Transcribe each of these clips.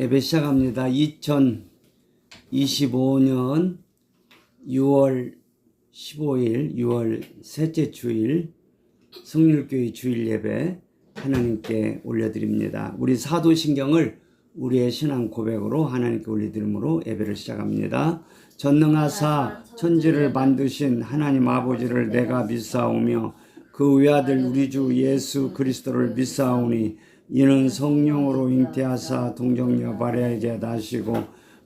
예배 시작합니다. 2025년 6월 15일, 6월 셋째 주일 성률교회 주일 예배 하나님께 올려드립니다. 우리 사도신경을 우리의 신앙 고백으로 하나님께 올려드림으로 예배를 시작합니다. 전능하사 천지를 만드신 하나님 아버지를 내가 믿사오며 그 외아들 우리 주 예수 그리스도를 믿사오니 이는 성령으로 잉태하사 동정녀 마리아에게 나시고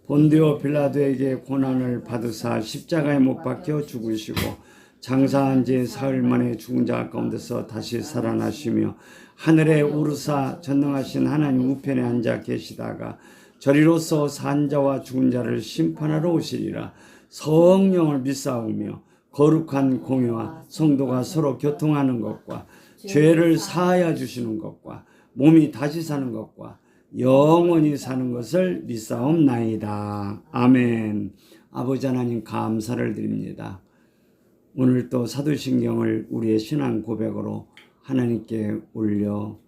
본디오 빌라도에게 고난을 받으사 십자가에 못 박혀 죽으시고 장사한 지 사흘 만에 죽은 자 가운데서 다시 살아나시며 하늘에 오르사 전능하신 하나님 우편에 앉아 계시다가 저리로서 산 자와 죽은 자를 심판하러 오시리라. 성령을 믿사오며 거룩한 공회와 성도가 서로 교통하는 것과 죄를 사하여 주시는 것과 몸이 다시 사는 것과 영원히 사는 것을 믿사옵나이다. 아멘. 아버지 하나님 감사를 드립니다. 오늘 또 사도신경을 우리의 신앙 고백으로 하나님께 올려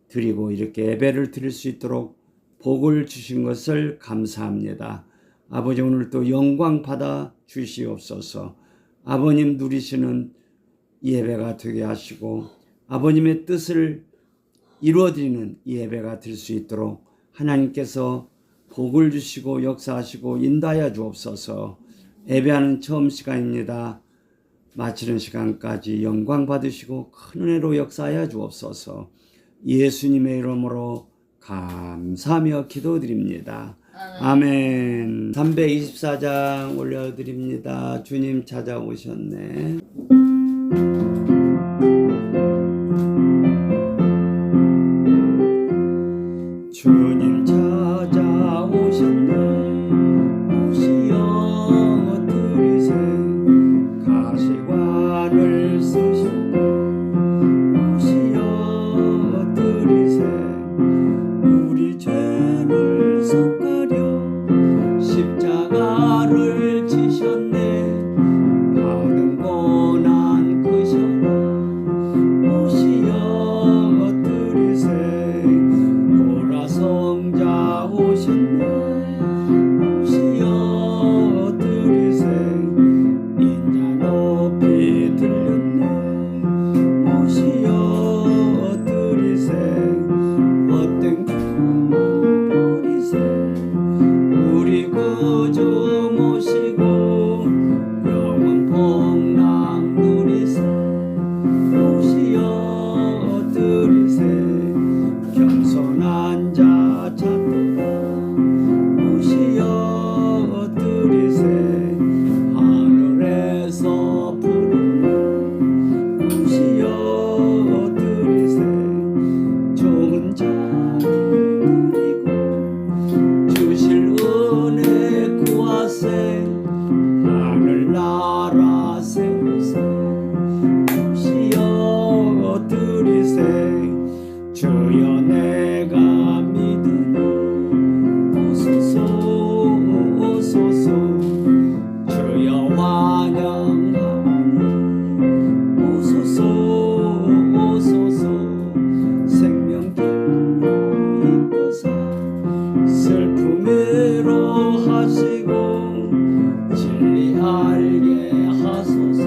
드리고 이렇게 예배를 드릴 수 있도록 복을 주신 것을 감사합니다. 아버지 오늘 또 영광 받아 주시옵소서. 아버님 누리시는 예배가 되게 하시고 아버님의 뜻을 이루어지는 예배가 될 수 있도록 하나님께서 복을 주시고 역사하시고 인도하여 주옵소서. 예배하는 처음 시간입니다. 마치는 시간까지 영광 받으시고 큰 은혜로 역사하여 주옵소서. 예수님의 이름으로 감사하며 기도드립니다. 아멘. 324장 올려드립니다. 주님 찾아오셨네. 주님 찾아오셨네. 오시어 들이세 가시관을 쓰셨네. 오시어 들이세 우리 죄를 섞으려 십자가를 지셨네. 받은 고난 크셔라. 오시어 들이세 성자 오셨네. 오시어 들이세 인자 높이 들렸네. 오시어 들이세 어떤 꿈을 버리세. 우리 구주 모시고 영원 복락 누리세. 오시어 들이세 겸손한 자 찾도다. 오시어 들이세 하늘에서 부르네. 오시어 들이세 좋은 자를 드리고 주실 은혜 구하세. 하늘나라 세우세. 오시어 들이세 주여 내가 믿으니 오소서 오소서. 주여 환영하오니 오소서 오소서. 생명길로 이끄사 슬픔으로 하시고 진리 알게 하소서.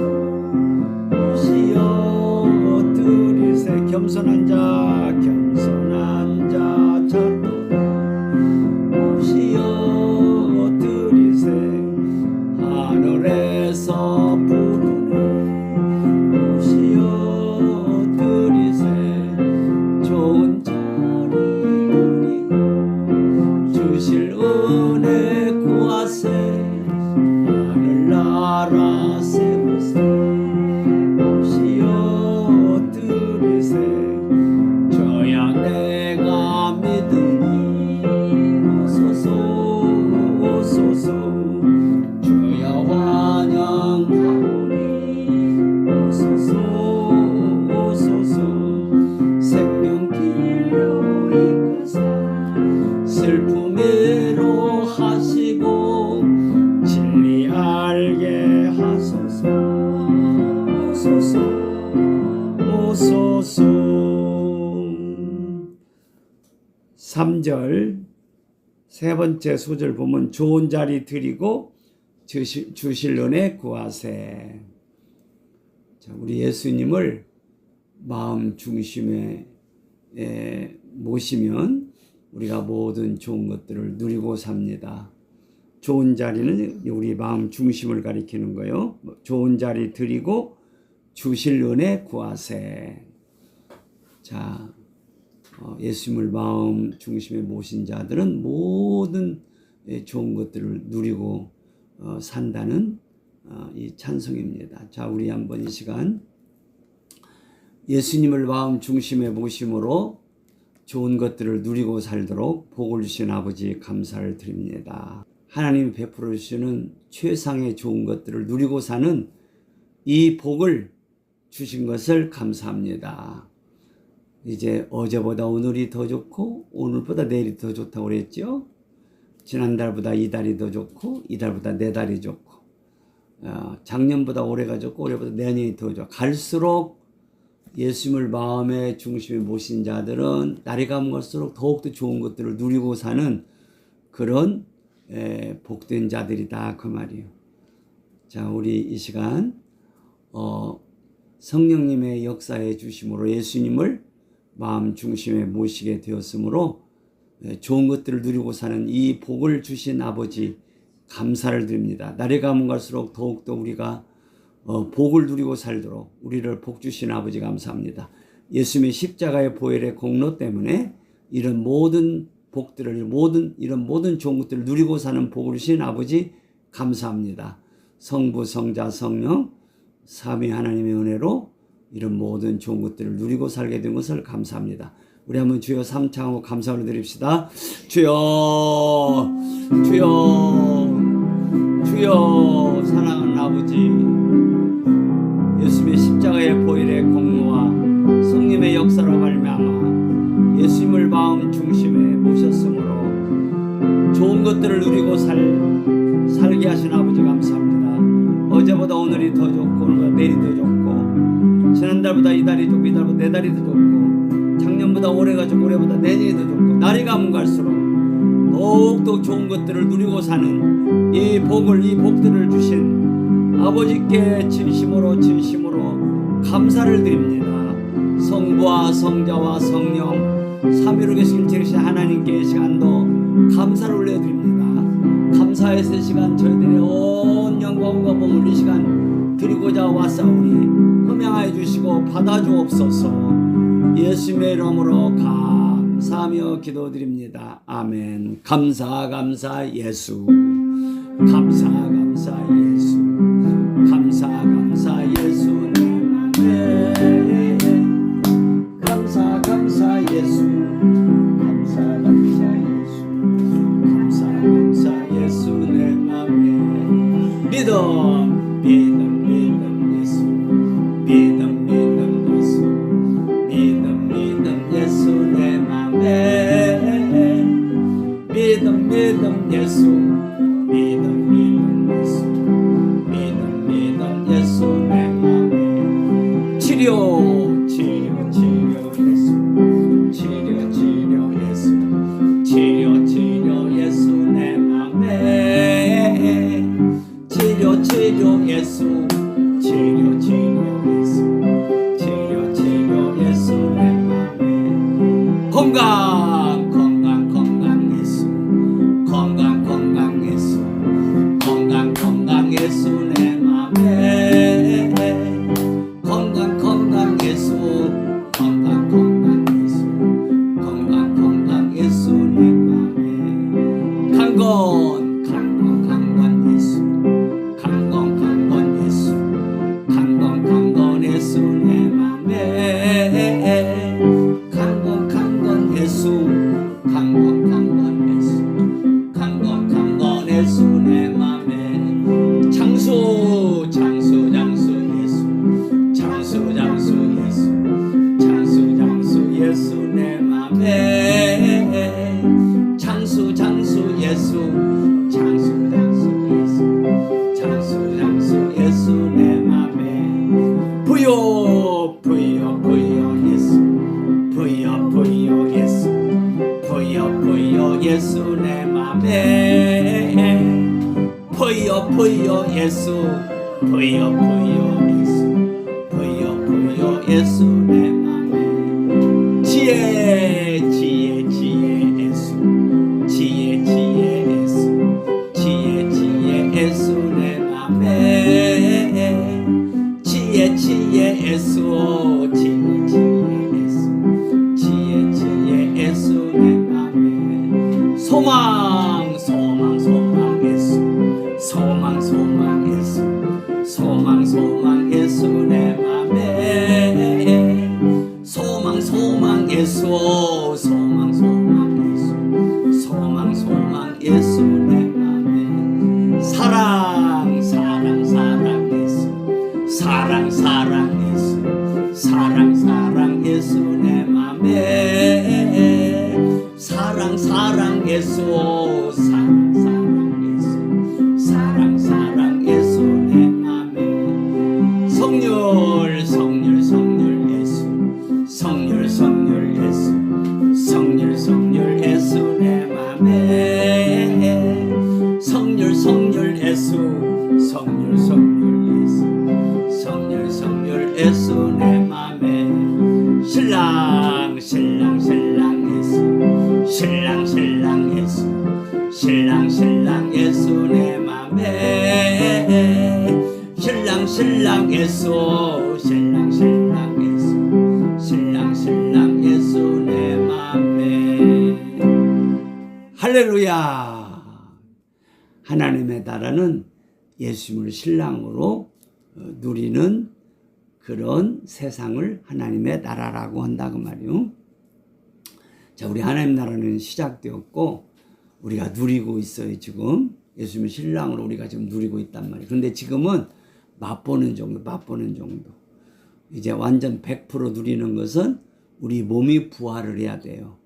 오시어 들이세 겸손한 자 겸손한 자 찾도다. 오시어 들이세 하늘에서 부르네. 오시어 들이세 좋은 자리 누리고 주실 은혜 구하세. 하늘나라 세우세. 오시어 들이세 저야 내가 믿으니 오소서 오소서. 주여 환영하오니 오소서 오소서. 생명길로 이끄사 슬픔으로 하시고 진리 알게 하소서. 오소서 오소서. 3절 세 번째 소절 보면 좋은 자리 드리고 주실 은혜 구하세. 자, 우리 예수님을 마음 중심에 모시면 우리가 모든 좋은 것들을 누리고 삽니다. 좋은 자리는 우리 마음 중심을 가리키는 거예요. 좋은 자리 드리고 주실 은혜 구하세. 자, 예수님을 마음 중심에 모신 자들은 모든 좋은 것들을 누리고 산다는 이 찬송입니다. 자, 우리 한번 이 시간 예수님을 마음 중심에 모심으로 좋은 것들을 누리고 살도록 복을 주신 아버지 감사를 드립니다. 하나님이 베풀어 주시는 최상의 좋은 것들을 누리고 사는 이 복을 주신 것을 감사합니다. 이제 어제보다 오늘이 더 좋고 오늘보다 내일이 더 좋다고 그랬죠. 지난달보다 이달이 더 좋고 이달보다 내달이 좋고 작년보다 올해가 좋고 올해보다 내년이 더 좋아. 갈수록 예수님을 마음의 중심에 모신 자들은 날이 가면 갈수록 더욱더 좋은 것들을 누리고 사는 그런 복된 자들이다 그 말이에요. 자, 우리 이 시간 성령님의 역사해 주심으로 예수님을 마음 중심에 모시게 되었으므로 좋은 것들을 누리고 사는 이 복을 주신 아버지 감사를 드립니다. 날이 가면 갈수록 더욱더 우리가 복을 누리고 살도록 우리를 복 주신 아버지 감사합니다. 예수님의 십자가의 보혈의 공로 때문에 이런 모든 복들을 이런 모든 좋은 것들을 누리고 사는 복을 주신 아버지 감사합니다. 성부 성자 성령 삼위 하나님의 은혜로 이런 모든 좋은 것들을 누리고 살게 된 것을 감사합니다. 우리 한번 주여 삼창하고 감사를 드립시다. 주여 주여 주여. 사랑하는 아버지, 예수님의 십자가의 보혈의 공로와 성령의 역사로 말미암아 예수님을 마음 중심에 모셨으므로 좋은 것들을 누리고 살게 하신 아버지 감사합니다. 어제보다 오늘이 더 좋고 오늘보다 내일이 더 좋고 지난달보다 이달이 좋고 이달보다 내달이 더 좋고 작년보다 올해가 좋고 올해보다 내년이 더 좋고 날이 가면 갈수록 더욱더 좋은 것들을 누리고 사는 이 복들을 주신 아버지께 진심으로 감사를 드립니다. 성부와 성자와 성령 삼위로 계신 하나님께 이 시간도 감사를 올려드립니다. 감사의 세 시간 저희들의 온 영광과 몸을 이 시간 드리고자 왔사오니 흠양하여 주시고 받아주옵소서. 예수님의 이름으로 감사하며 기도드립니다. 아멘. 감사 예수, 감사 예수, 감사 예수 내 맘에 감사 예수, 감사 예수 내 맘에 믿음 예수, 믿음 예수 내 맘에 믿음 예수, 믿음 예수 내 맘에 치료 예수, 치료 예수 내 맘에 치료 예수, 치료 예수 내 맘에 건강 예수, 건강 예수, 건강 예수 내 맘에 건강 예수, 부여 예수 부여 예수 부여 예수 내 맘에 지혜 예수 지혜 예수 내 맘에 지혜 예수 지혜 예수 내 맘에 소망 예수 소망 예수 내 맘에 소망 예수 소망 예수 내 맘에 사랑 예수 내 맘에 사랑 예수 사랑 예수 내 맘에 성률 예수 내 맘에 성률 예수 내 맘에 신랑 예수 내 맘에 신랑 예수 내 맘에 할렐루야. 하나님의 나라는 예수님을 신랑으로 누리는 그런 세상을 하나님의 나라라고 한다고 말이요. 자, 우리 하나님 나라는 시작되었고 우리가 누리고 있어요. 지금 예수님을 신랑으로 우리가 지금 누리고 있단 말이에요. 그런데 지금은 맛보는 정도. 이제 완전 100% 누리는 것은 우리 몸이 부활을 해야 돼요.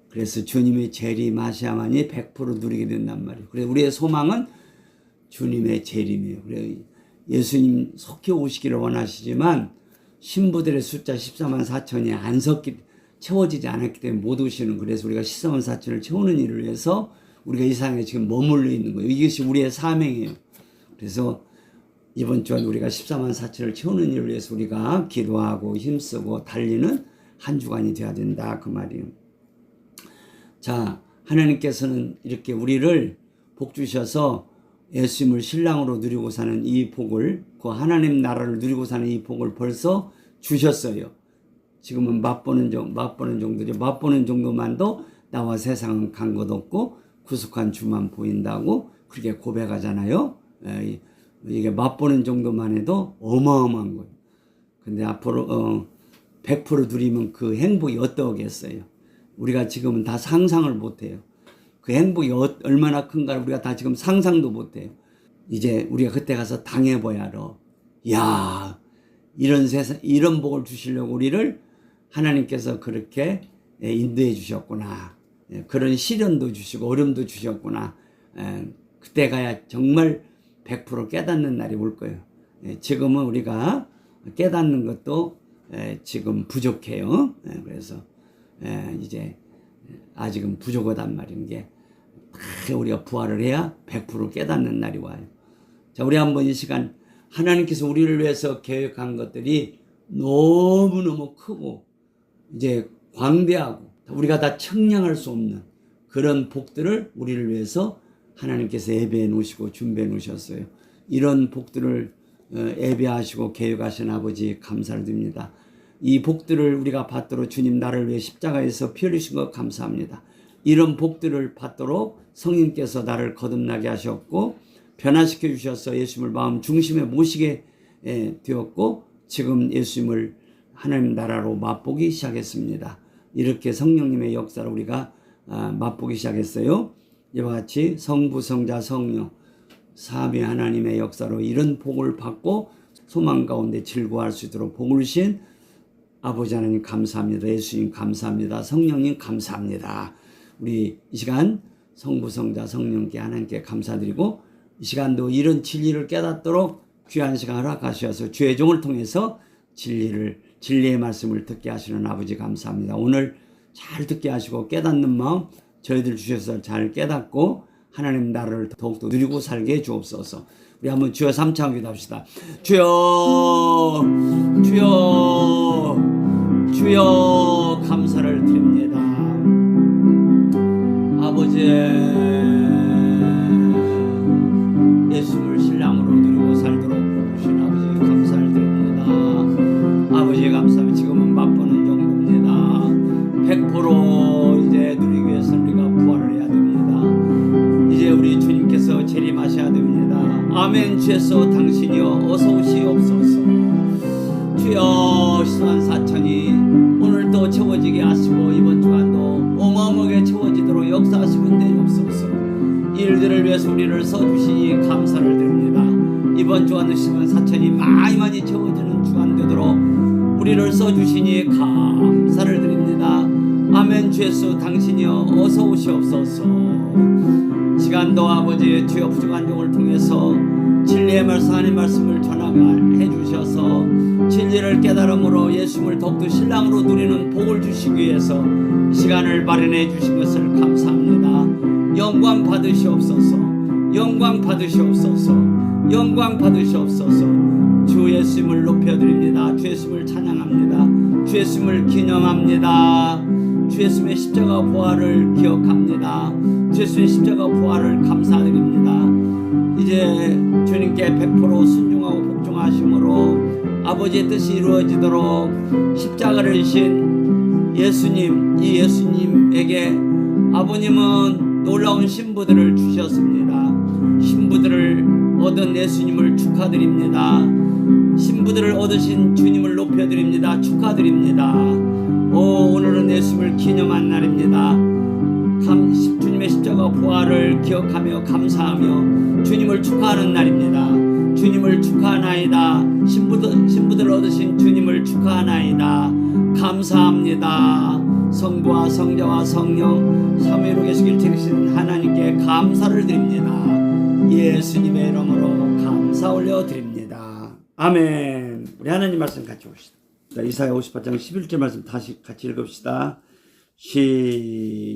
그래서 주님의 재림하셔야만이 100% 누리게 된단 말이에요. 그래서 우리의 소망은 주님의 재림이에요. 그래서 예수님 속히 오시기를 원하시지만 신부들의 숫자 14만 4천이 채워지지 않았기 때문에 못 오시는, 그래서 우리가 14만 4천을 채우는 일을 위해서 우리가 이 세상에 지금 머물러 있는 거예요. 이것이 우리의 사명이에요. 그래서 이번 주에 우리가 14만 4천을 채우는 일을 위해서 우리가 기도하고 힘쓰고 달리는 한 주간이 되어야 된다 그 말이에요. 자, 하나님께서는 이렇게 우리를 복 주셔서 예수님을 신랑으로 누리고 사는 이 복을, 그 하나님 나라를 누리고 사는 이 복을 벌써 주셨어요. 지금은 맛보는 정도죠. 맛보는 정도만도 나와 세상은 간 것 없고 구속한 주만 보인다고 그렇게 고백하잖아요. 이게 맛보는 정도만 해도 어마어마한 거예요. 근데 앞으로 100% 누리면 그 행복이 어떠겠어요? 우리가 지금은 다 상상을 못해요. 그 행복이 얼마나 큰가 우리가 다 지금 상상도 못해요. 이제 우리가 그때 가서 당해봐야 알아. 야, 이런 세상, 이런 복을 주시려고 우리를 하나님께서 그렇게 인도해 주셨구나. 그런 시련도 주시고 어려움도 주셨구나. 그때 가야 정말 100% 깨닫는 날이 올 거예요. 지금은 우리가 깨닫는 것도 지금 부족해요. 그래서 이제 아직은 부족하단 말인 게 우리가 부활을 해야 100% 깨닫는 날이 와요. 자, 우리 한번 이 시간 하나님께서 우리를 위해서 계획한 것들이 너무너무 크고 이제 광대하고 우리가 다 청량할 수 없는 그런 복들을 우리를 위해서 하나님께서 예배해 놓으시고 준비해 놓으셨어요. 이런 복들을 예배하시고 계획하신 아버지 감사를 드립니다. 이 복들을 우리가 받도록 주님 나를 위해 십자가에서 피 흘리신 것 감사합니다. 이런 복들을 받도록 성령께서 나를 거듭나게 하셨고 변화시켜 주셔서 예수님을 마음 중심에 모시게 되었고 지금 예수님을 하나님 나라로 맛보기 시작했습니다. 이렇게 성령님의 역사를 우리가 맛보기 시작했어요. 이와 같이 성부, 성자, 성령 삼위 하나님의 역사로 이런 복을 받고 소망 가운데 즐거워할 수 있도록 복을 주신 아버지 하나님 감사합니다. 예수님 감사합니다. 성령님 감사합니다. 우리 이 시간 성부, 성자, 성령께 하나님께 감사드리고 이 시간도 이런 진리를 깨닫도록 귀한 시간 허락하셔서 주의 종을 통해서 진리의 말씀을 듣게 하시는 아버지 감사합니다. 오늘 잘 듣게 하시고 깨닫는 마음 저희들 주셔서 잘 깨닫고 하나님 나라를 더욱더 누리고 살게 해 주옵소서. 우리 한번 주여 삼창 기도합시다. 주여, 주여, 주여 감사를 드립니다. 아버지, 예수를 신랑으로 누리고 살도록 부르신 아버지 감사를 드립니다. 아버지 감사합니다. 지금은 맛보는 정도입니다. 100% 이제 누리기 위해서 우리가 부활을 해야 됩니다. 이제 우리 주님께서 재림하셔야 됩니다. 아멘. 주에서 당신이여 어서 오시옵소서. 주여 시선 사천이 오늘도 채워지게 하시고 이번 주간도 어마어마하게 채워지도록 역사하시면 되옵소서. 일들을 위해서 우리를 써주시니 감사를 드립니다. 이번 주간도 시선 사천이 많이 채워지는 주간 되도록 우리를 써주시니 감사를 드립니다. 아멘. 주예수 당신이여 어서 오시옵소서. 시간도 아버지 주여 부족한 종을 통해서 진리의 말씀 하나님의 말씀을 전하게 해주셔서 진리를 깨달음으로 예수님을 더욱더 신랑으로 누리는 복을 주시기 위해서 시간을 마련해 주신 것을 감사합니다. 영광 받으시옵소서. 영광 받으시옵소서. 영광 받으시옵소서. 주 예수님을 높여드립니다. 주 예수님을 찬양합니다. 주 예수님을 기념합니다. 주 예수님의 십자가 부활을 기억합니다. 주 예수님의 십자가 부활을 감사드립니다. 이제 주님께 100% 순종하고 복종하심으로 아버지의 뜻이 이루어지도록 십자가를 지신 예수님, 이 예수님에게 아버님은 놀라운 신부들을 주셨습니다. 신부들을 얻은 예수님을 축하드립니다. 신부들을 얻으신 주님을 높여드립니다. 축하드립니다. 오늘은 예수님을 기념한 날입니다. 주님의 십자가 부활을 기억하며 감사하며 주님을 축하하는 날입니다. 주님을 축하하나이다. 신부들 얻으신 주님을 축하하나이다. 감사합니다. 성부와 성자와 성령 삼위로 계시길 지키시는 하나님께 감사를 드립니다. 예수님의 이름으로 감사 올려드립니다. 아멘. 우리 하나님 말씀 같이 봅시다. 이사야 58장 11절 말씀 다시 같이 읽읍시다. 시작.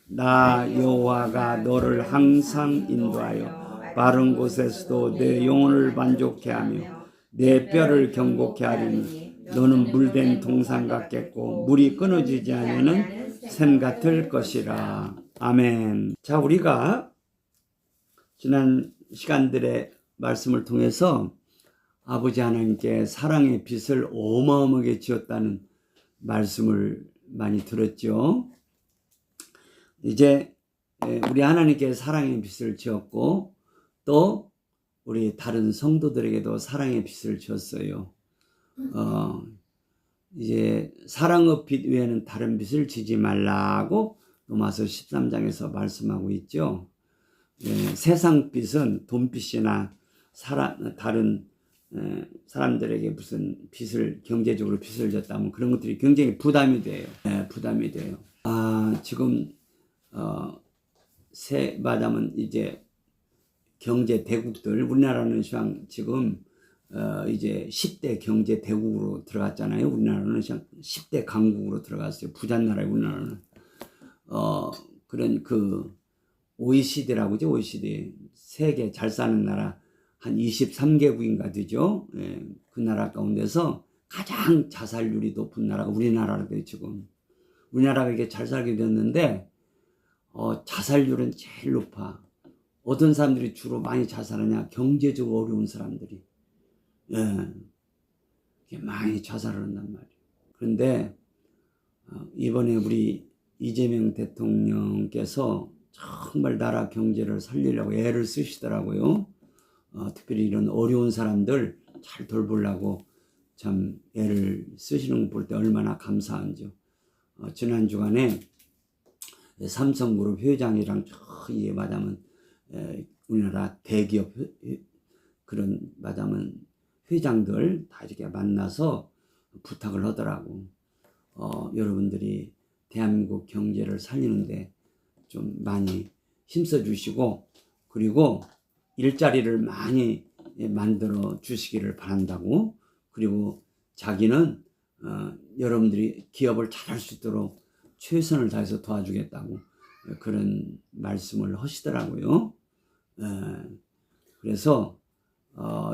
나 여호와가 너를 항상 인도하여 바른 곳에서도 내 영혼을 만족케 하며 내 뼈를 경고케 하리니 너는 물된 동산 같겠고 물이 끊어지지 않는 샘 같을 것이라. 아멘. 자, 우리가 지난 시간들의 말씀을 통해서 아버지 하나님께 사랑의 빚을 어마어마하게 지었다는 말씀을 많이 들었죠. 이제 우리 하나님께 사랑의 빚을 지었고 또 우리 다른 성도들에게도 사랑의 빚을 지었어요. 이제 사랑의 빚 외에는 다른 빚을 지지 말라고 로마서 13장에서 말씀하고 있죠. 세상 빚은 돈빚이나 다른 사람들에게 무슨 빚을 경제적으로 빚을 졌다면 그런 것들이 굉장히 부담이 돼요. 부담이 돼요. 지금 말하면 이제 경제 대국들 우리나라는 지금 이제 10대 경제 대국으로 들어갔잖아요. 우리나라는 10대 강국으로 들어갔어요. 부자 나라에 우리나라는 그런 그 OECD라고 하죠. OECD 세계 잘 사는 나라 한 23개국인가 되죠. 그 나라 가운데서 가장 자살률이 높은 나라가 우리나라라고요. 지금 우리나라가 이렇게 잘 살게 됐는데 자살률은 제일 높아. 어떤 사람들이 주로 많이 자살하냐? 경제적으로 어려운 사람들이 많이 자살을 한단 말이에요. 그런데 이번에 우리 이재명 대통령께서 정말 나라 경제를 살리려고 애를 쓰시더라고요. 특별히 이런 어려운 사람들 잘 돌보려고 참 애를 쓰시는 거 볼 때 얼마나 감사한지요. 지난 주간에 삼성그룹 회장이랑 저기 말하면 우리나라 대기업 그런 말하면 회장들 다 이렇게 만나서 부탁을 하더라고. 여러분들이 대한민국 경제를 살리는데 좀 많이 힘써 주시고 그리고 일자리를 많이 만들어 주시기를 바란다고. 그리고 자기는 여러분들이 기업을 잘할 수 있도록 최선을 다해서 도와주겠다고 그런 말씀을 하시더라고요. 그래서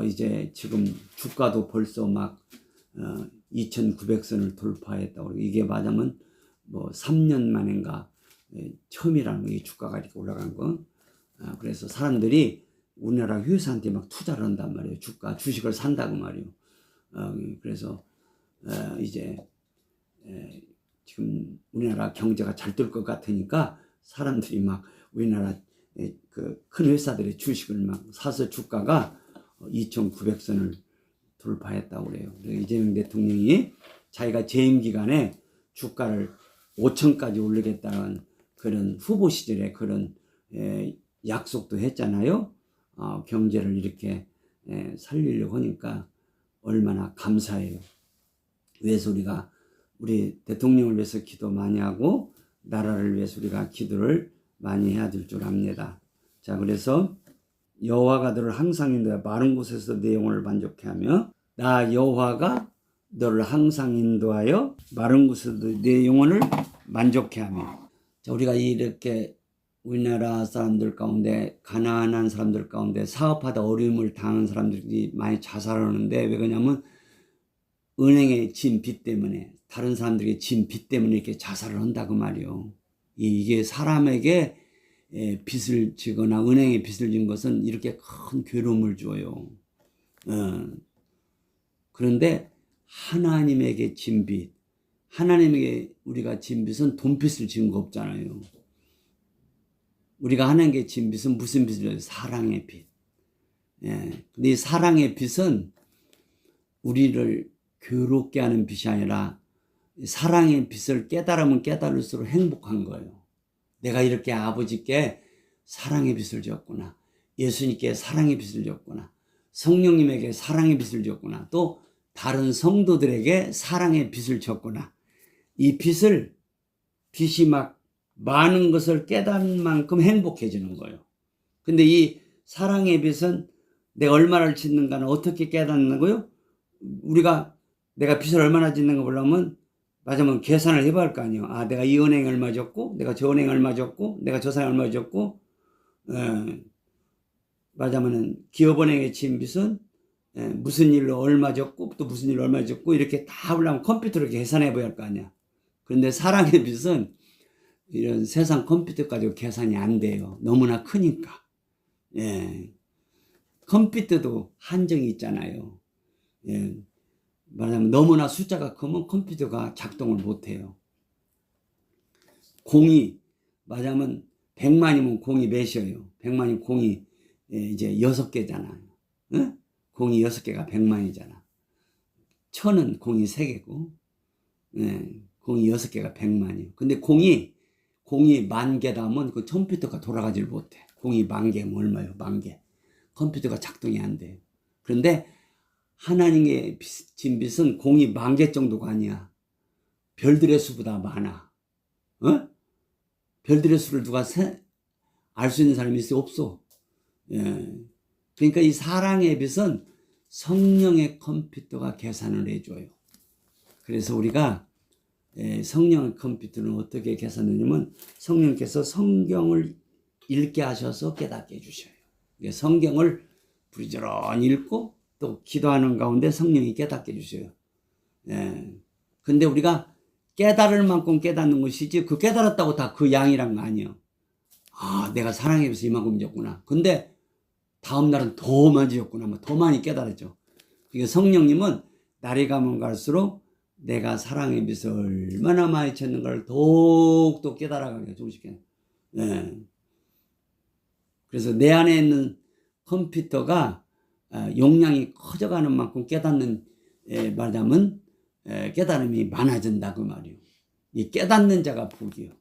이제 지금 주가도 벌써 막 2,900선을 돌파했다고. 이게 맞으면 뭐 3년 만인가 처음이라는 거, 이 주가가 이렇게 올라간 거. 그래서 사람들이 우리나라 회사한테 막 투자를 한단 말이에요. 주식을 산다고 말이에요. 그래서 이제 지금 우리나라 경제가 잘 될 것 같으니까 사람들이 막 우리나라 그 큰 회사들의 주식을 막 사서 주가가 2,900선을 돌파했다고 그래요. 이재명 대통령이 자기가 재임 기간에 주가를 5천까지 올리겠다는 그런 후보 시절에 그런 약속도 했잖아요. 경제를 이렇게 살리려고 하니까 얼마나 감사해요. 그래서 우리가 우리 대통령을 위해서 기도 많이 하고 나라를 위해서 우리가 기도를 많이 해야 될 줄 압니다. 자, 그래서 여호와가 너를 항상 인도하여 마른 곳에서 내 영혼을 만족케 하며, 나 여호와가 너를 항상 인도하여 마른 곳에서 내 영혼을 만족케 하며. 자, 우리가 이렇게 우리나라 사람들 가운데, 가난한 사람들 가운데 사업하다 어려움을 당한 사람들이 많이 자살하는데, 왜 그러냐면 은행에 진 빚 때문에, 다른 사람들에게 진 빚 때문에 이렇게 자살을 한다고 말이요. 이게 사람에게 빚을 지거나 은행에 빚을 진 것은 이렇게 큰 괴로움을 줘요. 그런데 하나님에게 진 빚, 하나님에게 우리가 진 빚은 돈빚을 진 거 없잖아요. 우리가 하나님께 진 빚은 무슨 빚을 져요? 사랑의 빚. 근데 이 사랑의 빚은 우리를 괴롭게 하는 빚이 아니라 사랑의 빚을 깨달으면 깨달을수록 행복한 거예요. 내가 이렇게 아버지께 사랑의 빚을 졌구나. 예수님께 사랑의 빚을 졌구나. 성령님에게 사랑의 빚을 졌구나. 또 다른 성도들에게 사랑의 빚을 졌구나. 이 빚이 막 많은 것을 깨닫는 만큼 행복해지는 거예요. 근데 이 사랑의 빚은 내가 얼마를 짓는가는 어떻게 깨닫는 거요? 내가 빚을 얼마나 짓는가 보려면 맞으면 계산을 해봐야 할 거 아니에요. 내가 이 은행에 얼마 줬고, 내가 저 은행에 얼마 줬고, 내가 저 사람에 얼마 줬고, 맞으면 기업은행에 진 빚은 무슨 일로 얼마 줬고, 또 무슨 일로 얼마 줬고, 이렇게 다 하려면 컴퓨터로 계산해 봐야 할 거 아니야. 그런데 사랑의 빚은 이런 세상 컴퓨터 가지고 계산이 안 돼요. 너무나 크니까. 컴퓨터도 한정이 있잖아요. 말하자면 너무나 숫자가 크면 컴퓨터가 작동을 못해요. 공이 말하자면 100만이면 공이 몇이에요? 100만이면 공이 이제 6개잖아요. 공이 6개가 100만이잖아. 1000은 공이 3개고 공이 6개가 100만이에요. 근데 공이 10,000개다 하면 그 컴퓨터가 돌아가질 못해. 공이 10,000개면 얼마예요? 10,000개. 컴퓨터가 작동이 안 돼요. 그런데 하나님의 진 빚은 공이 10,000개 정도가 아니야. 별들의 수보다 많아. 별들의 수를 누가 알 수 있는 사람이 있어? 없어. 그러니까 이 사랑의 빚은 성령의 컴퓨터가 계산을 해줘요. 그래서 우리가 성령의 컴퓨터는 어떻게 계산하냐면 성령께서 성경을 읽게 하셔서 깨닫게 해주셔요. 성경을 부리저런 읽고 또 기도하는 가운데 성령이 깨닫게 해주셔요. 근데 우리가 깨달을 만큼 깨닫는 것이지 그 깨달았다고 다 그 양이란 거 아니에요. 내가 사랑의 빚을 이만큼 졌구나. 근데 다음 날은 더 많이 졌구나. 더 많이 깨달았죠. 그러니까 성령님은 날이 가면 갈수록 내가 사랑의 빚을 얼마나 많이 졌는가를 더욱더 깨달아가게 조금씩. 그래서 내 안에 있는 컴퓨터가 용량이 커져가는 만큼 깨닫는 말하자면 깨달음이 많아진다 그 말이에요. 이 깨닫는 자가 복이요.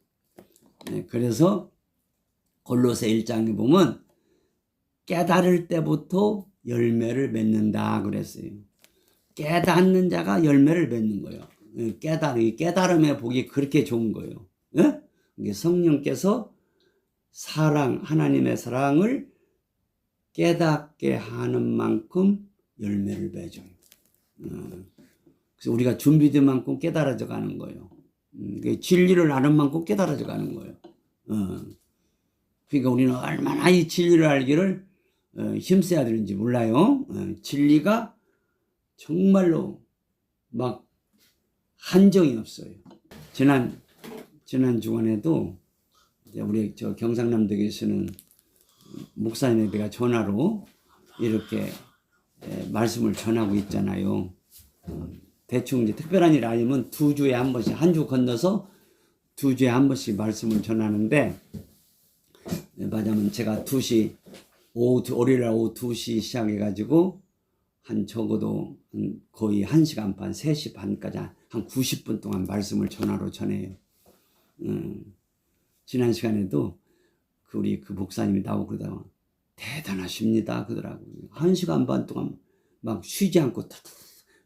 그래서 골로새 1장에 보면 깨달을 때부터 열매를 맺는다 그랬어요. 깨닫는 자가 열매를 맺는 거예요. 깨달음의 복이 그렇게 좋은 거예요. 성령께서 하나님의 사랑을 깨닫게 하는 만큼 열매를 맺어요. 그래서 우리가 준비된 만큼 깨달아져 가는 거예요. 진리를 아는 만큼 깨달아져 가는 거예요. 그러니까 우리는 얼마나 이 진리를 알기를 힘써야 되는지 몰라요. 진리가 정말로 막 한정이 없어요. 지난 주간에도 우리 저 경상남도 계시는 목사님에게 전화로 이렇게 말씀을 전하고 있잖아요. 대충 이제 특별한 일 아니면 2주에 한 번씩, 한 주 건너서 2주에 한 번씩 말씀을 전하는데, 맞으면 제가 월요일날 오후 2시 시작해가지고, 적어도 거의 1시간 반, 3시 반까지 한 90분 동안 말씀을 전화로 전해요. 지난 시간에도 우리 그 목사님이 나오고 그러다가 대단하십니다 그러더라고요. 1시간 반 동안 막 쉬지 않고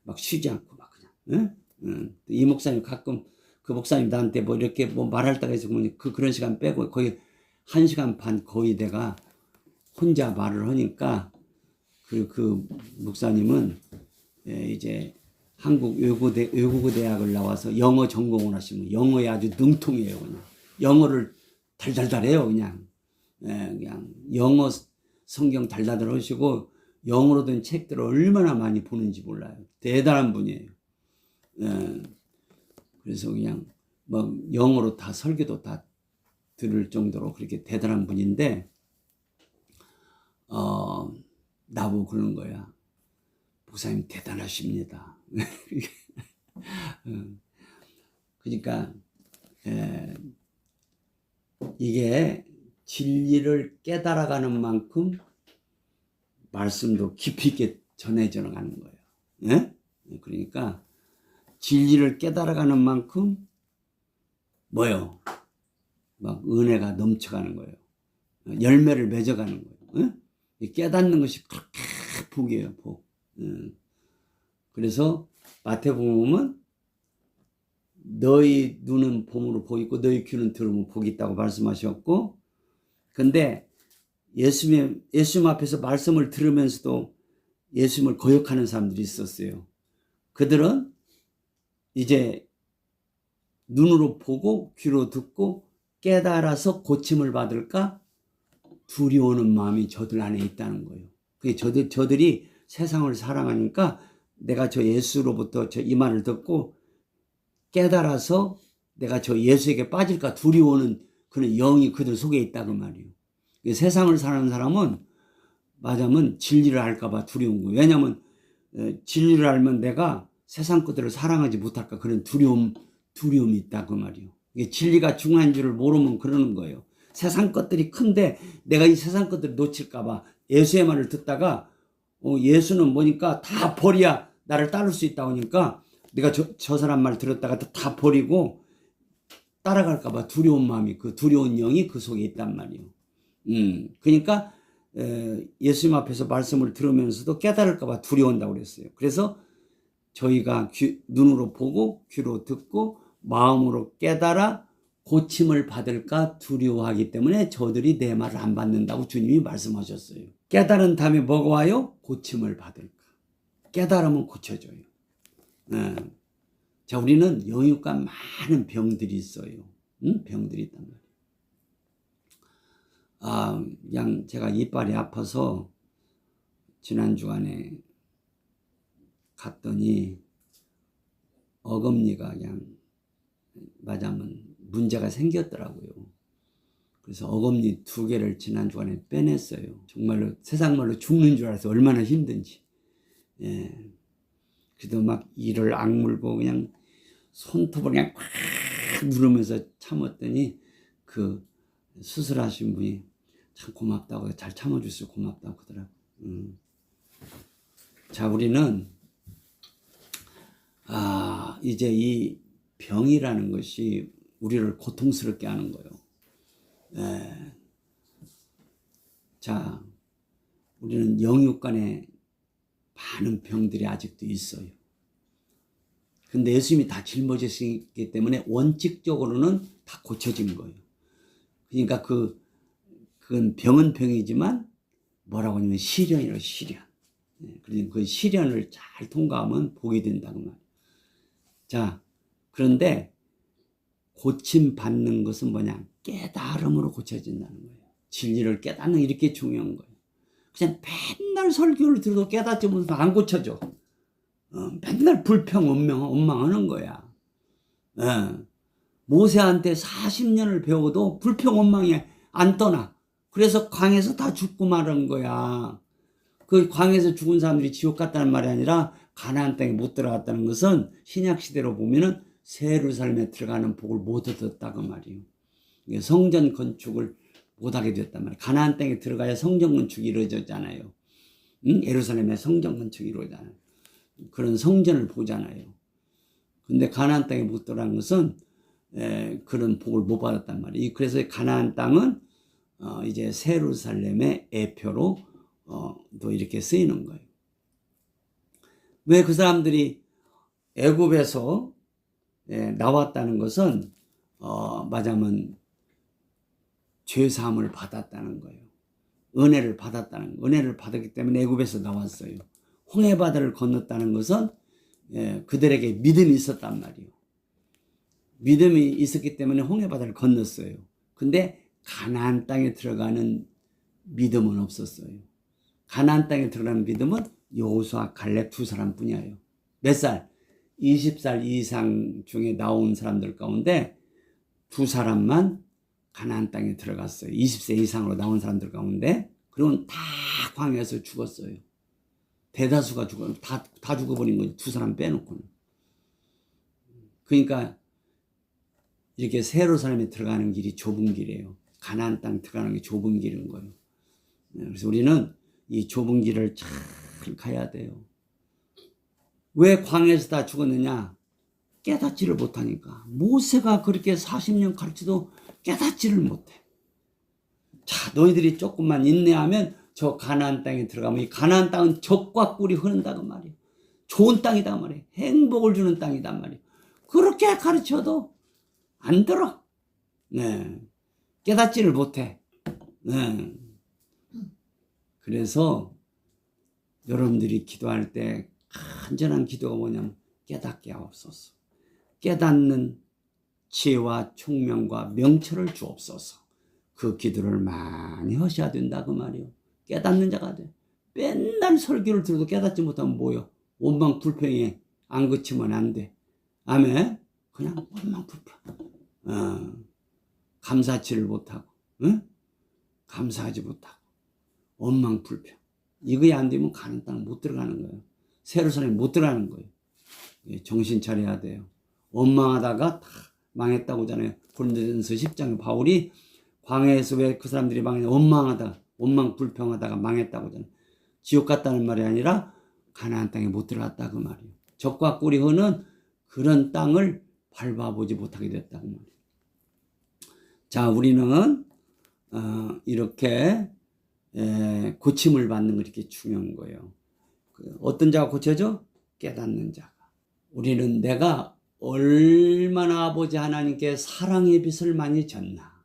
막 그냥. 이 목사님 가끔 그 목사님 나한테 뭐 이렇게 뭐 말할 때가 있으면 그런 시간 빼고 거의 1시간 반 거의 내가 혼자 말을 하니까 그 목사님은 이제 한국 외국어 대학을 나와서 영어 전공을 하시면 영어에 아주 능통이에요. 그냥 영어를 달달달해요. 그냥 영어 성경 달달달 하시고 영어로 된 책들을 얼마나 많이 보는지 몰라요. 대단한 분이에요. 그래서 그냥 뭐 영어로 다 설교도 다 들을 정도로 그렇게 대단한 분인데 나보고 그러는 거야. 목사님 대단하십니다. 그러니까 이게 진리를 깨달아가는 만큼 말씀도 깊이 있게 전해져 가는 거예요. 예? 그러니까 진리를 깨달아가는 만큼 뭐요? 막 은혜가 넘쳐가는 거예요. 열매를 맺어가는 거예요. 예? 깨닫는 것이 그렇게 복이에요, 복. 그래서 마태복음은 너희 눈은 봄으로 복 있고 너희 귀는 들으면 복이 있다고 말씀하셨고, 근데 예수님 앞에서 말씀을 들으면서도 예수님을 거역하는 사람들이 있었어요. 그들은 이제 눈으로 보고 귀로 듣고 깨달아서 고침을 받을까 두려워하는 마음이 저들 안에 있다는 거예요. 그게 저들이 세상을 사랑하니까 내가 저 예수로부터 이 말을 듣고 깨달아서 내가 저 예수에게 빠질까 두려워하는 그런 영이 그들 속에 있다고 말이에요. 세상을 사는 사람은 맞으면 진리를 알까봐 두려운 거예요. 왜냐하면 진리를 알면 내가 세상 것들을 사랑하지 못할까 그런 두려움이 있다고 말이에요. 이게 진리가 중요한 줄을 모르면 그러는 거예요. 세상 것들이 큰데 내가 이 세상 것들을 놓칠까봐 예수의 말을 듣다가 예수는 뭐니까 다 버려야 나를 따를 수 있다고 하니까 내가 저 사람 말 들었다가 다 버리고 따라갈까봐 두려운 마음이, 그 두려운 영이 그 속에 있단 말이에요. 그러니까 예수님 앞에서 말씀을 들으면서도 깨달을까봐 두려워한다고 그랬어요. 그래서 저희가 눈으로 보고 귀로 듣고 마음으로 깨달아 고침을 받을까 두려워하기 때문에 저들이 내 말을 안 받는다고 주님이 말씀하셨어요. 깨달은 다음에 뭐가 와요? 고침을 받을까. 깨달으면 고쳐져요. 자, 우리는 영육과 많은 병들이 있어요. 병들이 있단 말이에요. 그냥 제가 이빨이 아파서 지난 주간에 갔더니 어금니가 그냥 맞으면 문제가 생겼더라고요. 그래서 어금니 2개를 지난 주간에 빼냈어요. 정말로 세상 말로 죽는 줄 알아서 얼마나 힘든지. 예. 그래도 막 이를 악물고 그냥 손톱을 그냥 꽉 누르면서 참았더니 그 수술하신 분이 참 고맙다고, 잘 참아주셔서 고맙다고 그러더라고요. 자, 우리는 이제 이 병이라는 것이 우리를 고통스럽게 하는 거예요. 자, 우리는 영육간에 많은 병들이 아직도 있어요. 근데 예수님이 다 짊어지셨기 때문에 원칙적으로는 다 고쳐진 거예요. 그러니까 그건 병은 병이지만 뭐라고 하냐면 시련이라고, 시련. 그러니까 그 시련을 잘 통과하면 복이 된다고 말이에요. 자, 그런데 고침 받는 것은 뭐냐? 깨달음으로 고쳐진다는 거예요. 진리를 깨닫는, 이렇게 중요한 거예요. 그냥 맨날 설교를 들어도 깨닫지 못해서 안 고쳐져. 맨날 불평, 원망하는 거야. 모세한테 40년을 배워도 불평, 원망이 안 떠나. 그래서 광에서 다 죽고 말한 거야. 그 광에서 죽은 사람들이 지옥 갔다는 말이 아니라 가나안 땅에 못 들어갔다는 것은 신약 시대로 보면은 새 예루살렘에 들어가는 복을 못 얻었다고 말이에요. 성전 건축을 못하게 됐단 말이에요. 가나안 땅에 들어가야 성전 건축이 이루어졌잖아요. 예루살렘에 성전 건축이 이루어졌잖아요. 그런 성전을 보잖아요. 근데 가나안 땅에 못 들어간 것은 그런 복을 못 받았단 말이에요. 그래서 가나안 땅은 이제 새 예루살렘의 애표로 또 이렇게 쓰이는 거예요. 왜 그 사람들이 애굽에서 나왔다는 것은 말하자면 죄사함을 받았다는 거예요. 은혜를 받았다는 거예요. 은혜를 받았기 때문에 애굽에서 나왔어요. 홍해바다를 건넜다는 것은 그들에게 믿음이 있었단 말이에요. 믿음이 있었기 때문에 홍해바다를 건넜어요. 근데 가나안 땅에 들어가는 믿음은 없었어요. 가나안 땅에 들어가는 믿음은 여호수아, 갈렙 두 사람뿐이에요. 몇 살? 20살 이상 중에 나온 사람들 가운데 두 사람만 가나안 땅에 들어갔어요. 20세 이상으로 나온 사람들 가운데. 그러면 다 광야에서 죽었어요. 대다수가 다 죽어버린 거지. 두 사람 빼놓고는. 그러니까 이렇게 새 예루살렘에 들어가는 길이 좁은 길이에요. 가나안 땅 들어가는 게 좁은 길인 거예요. 그래서 우리는 이 좁은 길을 잘 가야 돼요. 왜 광야에서 다 죽었느냐? 깨닫지를 못하니까. 모세가 그렇게 40년 가르쳐도 깨닫지를 못해. 자, 너희들이 조금만 인내하면 저 가나안 땅에 들어가면 이 가나안 땅은 젖과 꿀이 흐른다고 말이에요. 좋은 땅이다 말이에요. 행복을 주는 땅이다 말이에요. 그렇게 가르쳐도 안 들어. 깨닫지를 못해. 그래서 여러분들이 기도할 때 간절한 기도가 뭐냐면 깨닫게 하옵소서. 깨닫는 지혜와 총명과 명철을 주옵소서. 그 기도를 많이 하셔야 된다 그 말이에요. 깨닫는 자가 돼. 맨날 설교를 들어도 깨닫지 못하면 뭐요? 원망 불평에 안 그치면 안 돼. 아멘. 그냥 원망 불평. 감사치를 못하고, 감사하지 못하고, 원망 불평. 이거에 안 되면 가나안 땅 못 들어가는 거예요. 새 예루살렘 못 들어가는 거예요. 정신 차려야 돼요. 원망하다가 다 망했다고 하잖아요. 고린도전서 10장에 바울이 광야에서 왜 그 사람들이 망했냐? 원망 불평하다가 망했다고 하잖아요. 지옥 갔다는 말이 아니라 가나안 땅에 못 들어갔다 그 말이에요. 젖과 꿀이 흐는 그런 땅을 밟아보지 못하게 됐다고 말이에요. 자, 우리는 이렇게 고침을 받는 거 이렇게 중요한 거예요. 어떤 자가 고쳐져? 깨닫는 자가. 우리는 내가 얼마나 아버지 하나님께 사랑의 빛을 많이 졌나.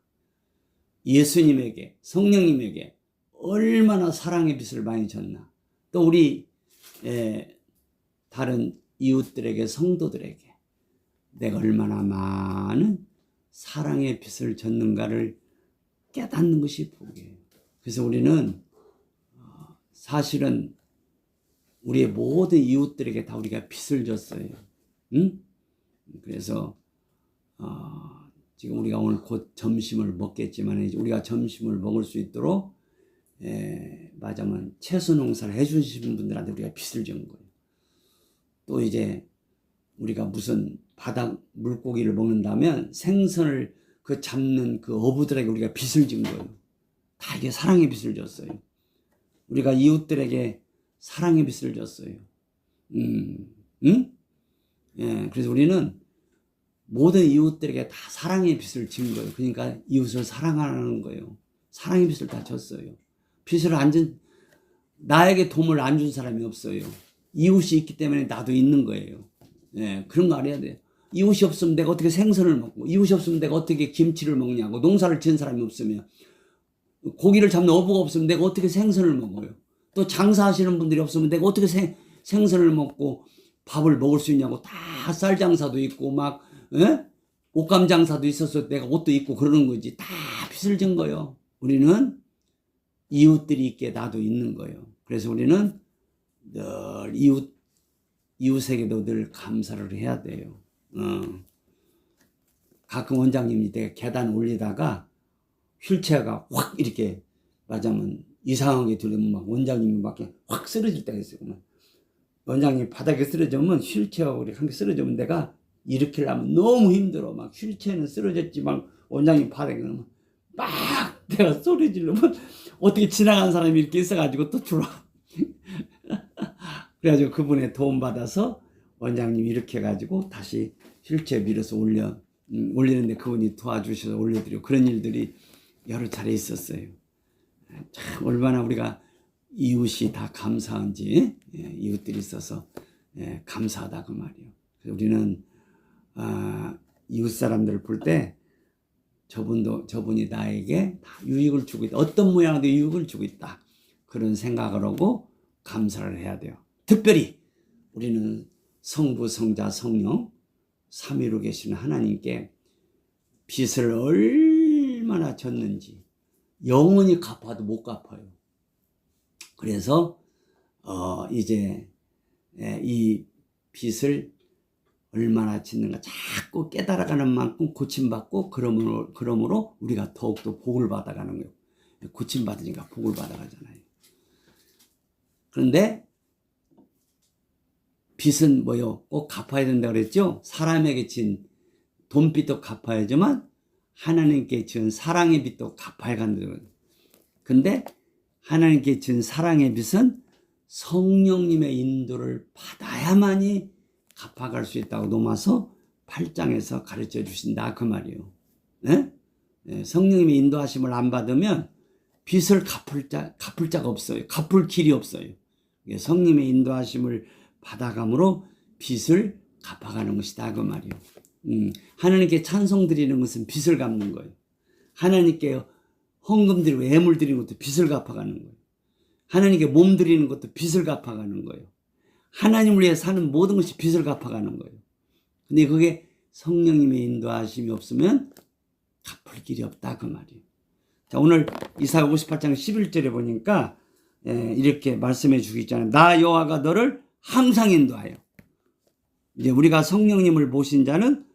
예수님에게, 성령님에게 얼마나 사랑의 빛을 많이 졌나. 또 우리 다른 이웃들에게, 성도들에게 내가 얼마나 많은 사랑의 빛을 졌는가를 깨닫는 것이 복이에요. 그래서 우리는 사실은 우리의 모든 이웃들에게 다 우리가 빛을 줬어요. 그래서 지금 우리가 오늘 곧 점심을 먹겠지만 우리가 점심을 먹을 수 있도록 말하자면 채소 농사를 해주시는 분들한테 우리가 빛을 준 거예요. 또 이제 우리가 무슨 바닥 물고기를 먹는다면 생선을 그 잡는 그 어부들에게 우리가 빛을 준 거예요. 다 이게 사랑의 빛을 줬어요. 우리가 이웃들에게 사랑의 빛을 줬어요. 그래서 우리는 모든 이웃들에게 다 사랑의 빛을 준 거예요. 그러니까 이웃을 사랑하는 거예요. 사랑의 빛을 다 줬어요. 빛을 안 준, 나에게 도움을 안 준 사람이 없어요. 이웃이 있기 때문에 나도 있는 거예요. 그런 거 알아야 돼요. 이웃이 없으면 내가 어떻게 생선을 먹고, 이웃이 없으면 내가 어떻게 김치를 먹냐고, 농사를 지은 사람이 없으면, 고기를 잡는 어부가 없으면 내가 어떻게 생선을 먹어요. 또 장사하시는 분들이 없으면 내가 어떻게 생선을 먹고 밥을 먹을 수 있냐고. 다 쌀 장사도 있고 막 옷감 장사도 있어서 내가 옷도 입고 그러는 거지. 다 빚을 진 거예요. 우리는 이웃들이 있게 나도 있는 거예요. 그래서 우리는 늘 이웃에게도 늘 감사를 해야 돼요. 가끔 원장님이 내가 계단 올리다가 휠체어가 확 이렇게 맞으면 이상하게 들리면 막 원장님이 막 확 쓰러질 때가 있어요. 원장님이 바닥에 쓰러지면 휠체어 이렇게 한 개 쓰러지면 내가 일으키려면 너무 힘들어. 막 휠체어는 쓰러졌지만 원장님이 바닥에 넣으면 막 내가 소리 지르면 어떻게 지나간 사람이 이렇게 있어가지고 또 들어와. 그래가지고 그분의 도움 받아서 원장님이 이렇게 해가지고 다시 휠체어 밀어서 올리는데 그분이 도와주셔서 올려드리고 그런 일들이 여러 차례 있었어요. 참 얼마나 우리가 이웃이 다 감사한지, 이웃들이 있어서 감사하다 그 말이에요. 우리는 이웃 사람들을 볼 때 저분이 나에게 다 유익을 주고 있다. 어떤 모양으로 유익을 주고 있다. 그런 생각을 하고 감사를 해야 돼요. 특별히 우리는 성부, 성자, 성령 삼위로 계시는 하나님께 빚을 얼마나 졌는지 영원히 갚아도 못 갚아요. 그래서 이제 이 빚을 얼마나 짓는가 자꾸 깨달아가는 만큼 고침받고 그러므로 우리가 더욱더 복을 받아가는 거예요. 고침받으니까 복을 받아가잖아요. 그런데 빚은 뭐요? 꼭 갚아야 된다고 그랬죠? 사람에게 진 돈빚도 갚아야지만 하나님께 지은 사랑의 빚도 갚아야 간다고. 근데 하나님께 지은 사랑의 빚은 성령님의 인도를 받아야만이 갚아갈 수 있다고 로마서 8장에서 가르쳐 주신다 그 말이에요. 네? 성령님의 인도하심을 안 받으면 빚을 갚을 자가 없어요. 갚을 길이 없어요. 성령님의 인도하심을 받아감으로 빚을 갚아가는 것이다 그 말이에요. 하나님께 찬송 드리는 것은 빚을 갚는 거예요. 하나님께 헌금 드리고 예물 드리는 것도 빚을 갚아가는 거예요. 하나님께 몸 드리는 것도 빚을 갚아가는 거예요. 하나님을 위해 사는 모든 것이 빚을 갚아가는 거예요. 근데 그게 성령님의 인도하심이 없으면 갚을 길이 없다 그 말이에요. 자, 오늘 이사야 58장 11절에 보니까 이렇게 말씀해 주고 있잖아요. 나 여호와가 너를 항상 인도하여. 이제 우리가 성령님을 모신 자는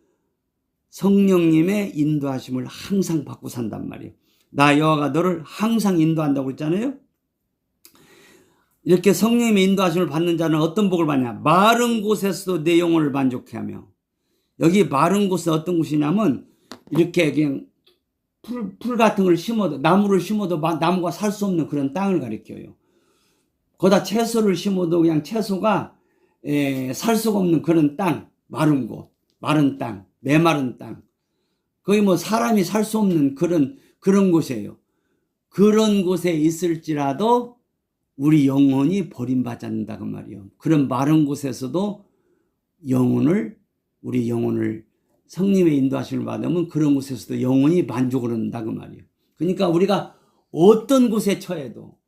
성령님의 인도하심을 항상 받고 산단 말이에요. 나 여호와가 너를 항상 인도한다고 했잖아요. 이렇게 성령님의 인도하심을 받는 자는 어떤 복을 받냐? 마른 곳에서도 내 영혼을 만족해 하며. 여기 마른 곳은 어떤 곳이냐면 이렇게 그냥 풀 같은 걸 심어도, 나무를 심어도 나무가 살 수 없는 그런 땅을 가리켜요. 거기다 채소를 심어도 그냥 채소가 살 수가 없는 그런 땅, 마른 곳, 마른 땅, 메마른 땅. 거의 뭐 사람이 살 수 없는 그런 곳이에요. 그런 곳에 있을지라도 우리 영혼이 버림받지 않는다 그 말이에요. 그런 마른 곳에서도 우리 영혼을 성령의 인도하심을 받으면 그런 곳에서도 영혼이 만족을 한다 그 말이에요. 그러니까 우리가 어떤 곳에 처해도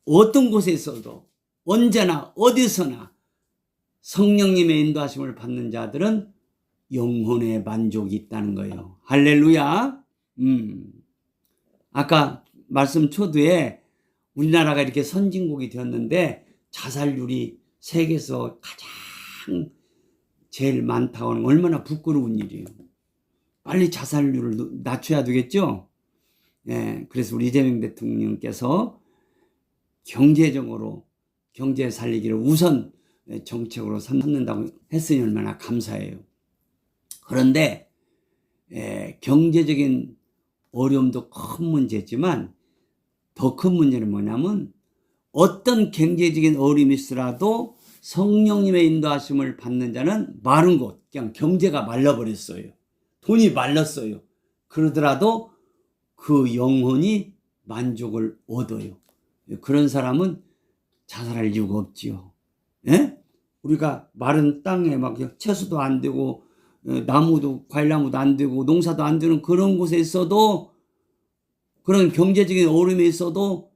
어떤 곳에 있어도 언제나 어디서나 성령님의 인도하심을 받는 자들은 영혼의 만족이 있다는 거예요. 할렐루야. 아까 말씀 초두에 우리나라가 이렇게 선진국이 되었는데 자살률이 세계에서 가장 제일 많다고 하는 건 얼마나 부끄러운 일이에요. 빨리 자살률을 낮춰야 되겠죠. 그래서 우리 이재명 대통령께서 경제적으로 경제 살리기를 우선 정책으로 삼는다고 했으니 얼마나 감사해요. 그런데 경제적인 어려움도 큰 문제지만 더 큰 문제는 뭐냐면 어떤 경제적인 어려움이 있으라도 성령님의 인도하심을 받는 자는 마른 곳, 그냥 경제가 말라버렸어요. 돈이 말랐어요. 그러더라도 그 영혼이 만족을 얻어요. 그런 사람은 자살할 이유가 없지요. 우리가 마른 땅에 막 채소도 안 되고 나무도 과일나무도 안 되고 농사도 안 되는 그런 곳에 있어도 그런 경제적인 어려움이 있어도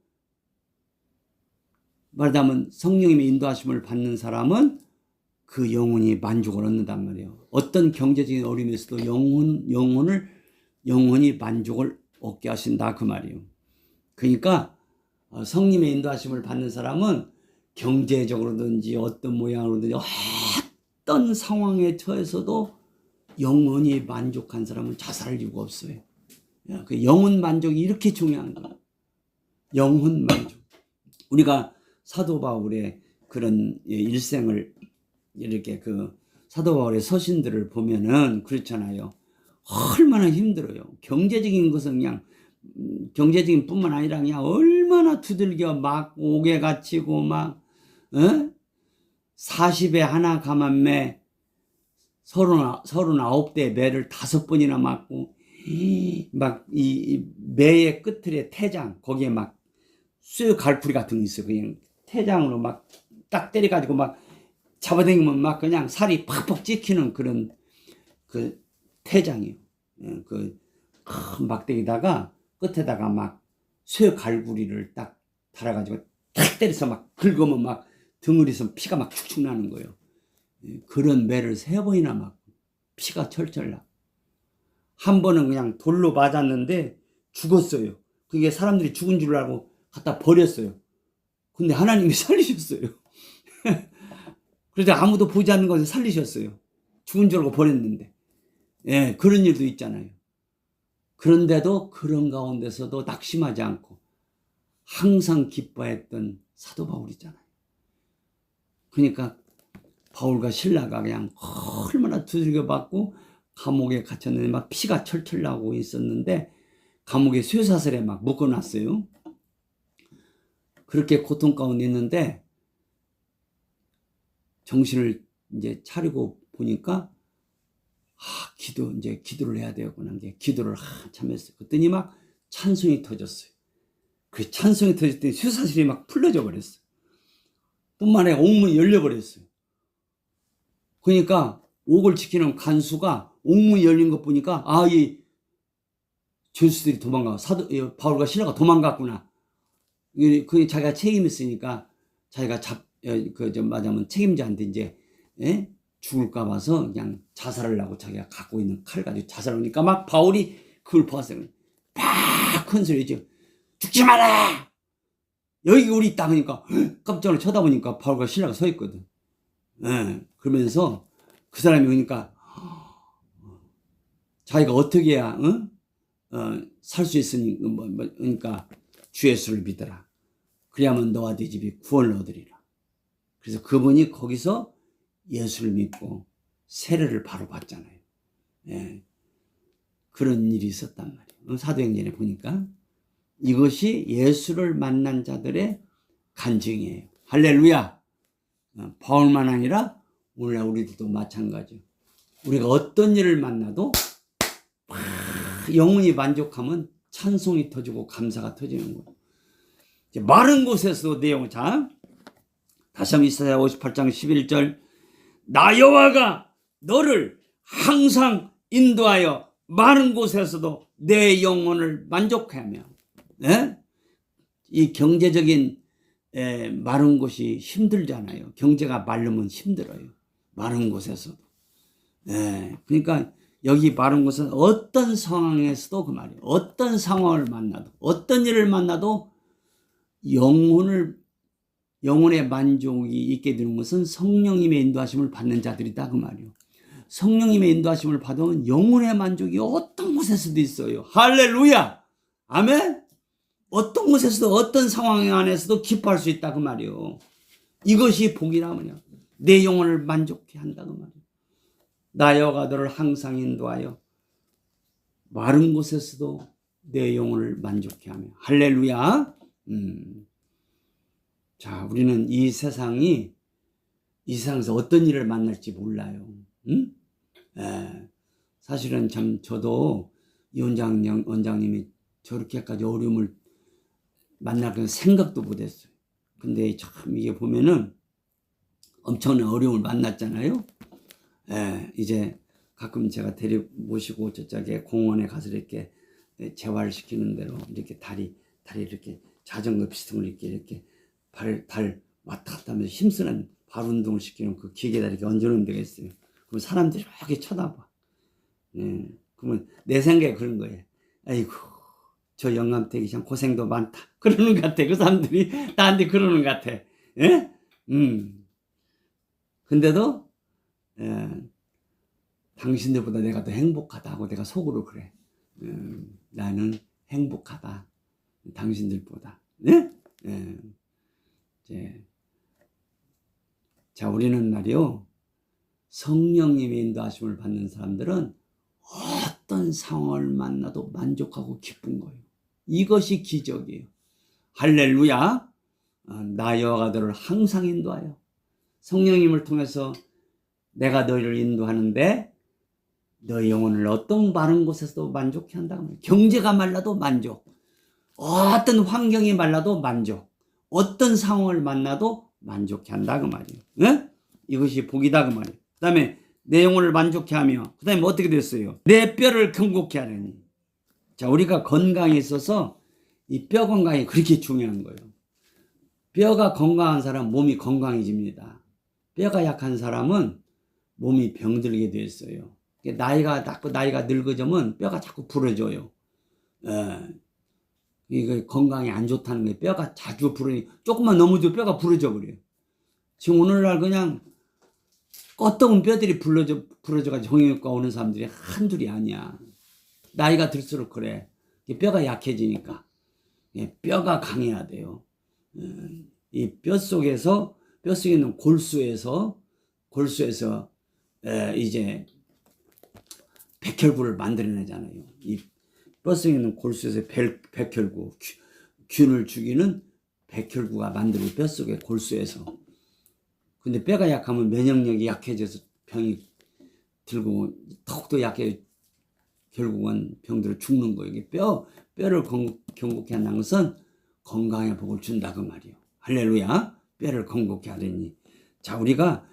말하자면 성령님의 인도하심을 받는 사람은 그 영혼이 만족을 얻는단 말이에요. 어떤 경제적인 어려움이 있어도 영혼이 만족을 얻게 하신다 그 말이에요. 그러니까 성님의 인도하심을 받는 사람은 경제적으로든지 어떤 모양으로든지 어떤 상황에 처해서도 영원히 만족한 사람은 자살할 이유가 없어요. 그 영혼 만족이 이렇게 중요한 거예요. 영혼 만족. 우리가 사도 바울의 그런 일생을 이렇게 그 사도 바울의 서신들을 보면은 그렇잖아요. 얼마나 힘들어요. 경제적인 것은 그냥 경제적인 뿐만 아니라 그냥 얼마나 두들겨 맞고 옥에 갇히고 막 40에 하나 감한 39대 매를 5번이나 맞고 막 이 매의 끝에 태장 거기에 막 쇠 갈풀이 같은 게 있어요. 그냥 태장으로 막 딱 때려가지고 막 잡아당기면 막 그냥 살이 팍팍 찍히는 그런 그 태장이에요. 그 큰 막대기다가 끝에다가 막 쇠 갈구리를 딱 달아가지고 탁 때려서 막 긁으면 막 덩어리에서 피가 막 축축 나는 거예요. 그런 매를 3번이나 맞고 피가 철철 나. 한 번은 그냥 돌로 맞았는데 죽었어요. 그게 사람들이 죽은 줄 알고 갖다 버렸어요. 근데 하나님이 살리셨어요. 그래서 아무도 보지 않는 것을 살리셨어요. 죽은 줄 알고 버렸는데. 예, 그런 일도 있잖아요. 그런데도 그런 가운데서도 낙심하지 않고 항상 기뻐했던 사도 바울이잖아요. 그러니까 바울과 실라가 그냥 얼마나 두들겨 받고 감옥에 갇혔는데 막 피가 철철 나고 있었는데 감옥에 쇠사슬에 막 묶어놨어요. 그렇게 고통 가운데 있는데 정신을 이제 차리고 보니까 이제 기도를 해야 되겠구나. 기도를 한참 했어요. 그랬더니 막 찬송이 터졌어요. 그 찬송이 터질 때 쇠사슬이 막 풀려져 버렸어요. 뿐만 아니라 옥문이 열려버렸어요. 그러니까 옥을 지키는 간수가 옥문이 열린 것 보니까 이 죄수들이 바울과 실라가 도망갔구나. 그 자기가 책임 있으니까 자기가 맞으면 책임자한테 이제 죽을까 봐서 그냥 자살을 하고 자기가 갖고 있는 칼 가지고 자살하니까 막 바울이 그걸 봤어요. 팍 큰 소리죠. 죽지 마라. 여기 우리 땅 하니까 깜짝으로 쳐다보니까 바울과 실라가 서 있거든. 그러면서 그 사람이 오니까 자기가 어떻게 해야 살 수 있으니 그러니까 주 예수를 믿어라. 그래야만 너와 네 집이 구원을 얻으리라. 그래서 그분이 거기서 예수를 믿고 세례를 바로 받잖아요. 그런 일이 있었단 말이에요. 사도행전에 보니까 이것이 예수를 만난 자들의 간증이에요. 할렐루야. 바울만 아니라 오늘날 우리들도 마찬가지예요. 우리가 어떤 일을 만나도 영혼이 만족하면 찬송이 터지고 감사가 터지는 거예요. 이제 마른 곳에서도 내용을 다시 한번 이사야 58장 11절 나 여호와가 너를 항상 인도하여 마른 곳에서도 내 영혼을 만족하며 이 경제적인 마른 곳이 힘들잖아요. 경제가 마르면 힘들어요. 마른 곳에서도. 그러니까 여기 마른 곳은 어떤 상황에서도 그 말이에요. 어떤 상황을 만나도 어떤 일을 만나도 영혼의 만족이 있게 되는 것은 성령님의 인도하심을 받는 자들이다 그 말이에요. 성령님의 인도하심을 받으면 영혼의 만족이 어떤 곳에서도 있어요. 할렐루야. 아멘. 어떤 곳에서도 어떤 상황 안에서도 기뻐할 수 있다 그 말이에요. 이것이 복이라면요. 내 영혼을 만족해 한다 그 말이에요. 나 여호와가 너를 항상 인도하여 마른 곳에서도 내 영혼을 만족해 하며 할렐루야. 자, 우리는 이 세상에서 어떤 일을 만날지 몰라요. 사실은 참 저도 이 원장님이 저렇게까지 어려움을 만날 생각도 못했어요. 근데 참 이게 보면은 엄청난 어려움을 만났잖아요. 이제 가끔 제가 모시고 저쪽에 공원에 가서 이렇게 재활 시키는 대로 이렇게 다리 이렇게 자전거 비슷한 걸 이렇게 발 왔다 갔다 하면서 힘쓰는 발 운동을 시키는 그 기계에다 이렇게 얹어놓으면 되겠어요. 그럼 사람들이 이렇게 쳐다봐. 그러면 내 생각에 그런 거예요. 아이고, 저 영감댁이 참 고생도 많다. 그러는 것 같아. 그 사람들이 나한테 그러는 것 같아. 예? 근데도, 당신들보다 내가 더 행복하다고 내가 속으로 그래. 나는 행복하다. 당신들보다. 네? 이제, 자, 우리는 말이요. 성령님의 인도하심을 받는 사람들은 어떤 상황을 만나도 만족하고 기쁜 거예요. 이것이 기적이에요. 할렐루야. 나 여호와가 항상 인도하여. 성령님을 통해서 내가 너희를 인도하는데 너희 영혼을 어떤 마른 곳에서도 만족해 한다고 말이에요. 경제가 말라도 만족. 어떤 환경이 말라도 만족. 어떤 상황을 만나도 만족해 한다 그 말이에요. 네? 이것이 복이다 그 말이에요. 그 다음에 내 영혼을 만족해 하며 그 다음에 어떻게 됐어요? 내 뼈를 견고케 하려니. 자, 우리가 건강에 있어서 이 뼈 건강이 그렇게 중요한 거예요. 뼈가 건강한 사람은 몸이 건강해집니다. 뼈가 약한 사람은 몸이 병들게 돼 있어요. 나이가 늙어지면 뼈가 자꾸 부러져요. 이거 건강에 안 좋다는 게 뼈가 자주 조금만 넘어도 뼈가 부러져 버려요. 지금 오늘날 그냥 껐던 뼈들이 부러져가지고 정형외과 오는 사람들이 한둘이 아니야. 나이가 들수록 그래. 뼈가 약해지니까. 뼈가 강해야 돼요. 이 뼈 속에 있는 골수에서 이제 백혈구를 만들어내잖아요. 이 뼈 속에 있는 골수에서 백혈구, 균을 죽이는 백혈구가 만들고 뼈 속에 골수에서. 근데 뼈가 약하면 면역력이 약해져서 병이 들고 더욱더 약해 결국은 병들어 죽는 거예요. 뼈를 견고케 한다는 것은 건강의 복을 준다 그 말이에요. 할렐루야. 뼈를 견고케 하려니. 자, 우리가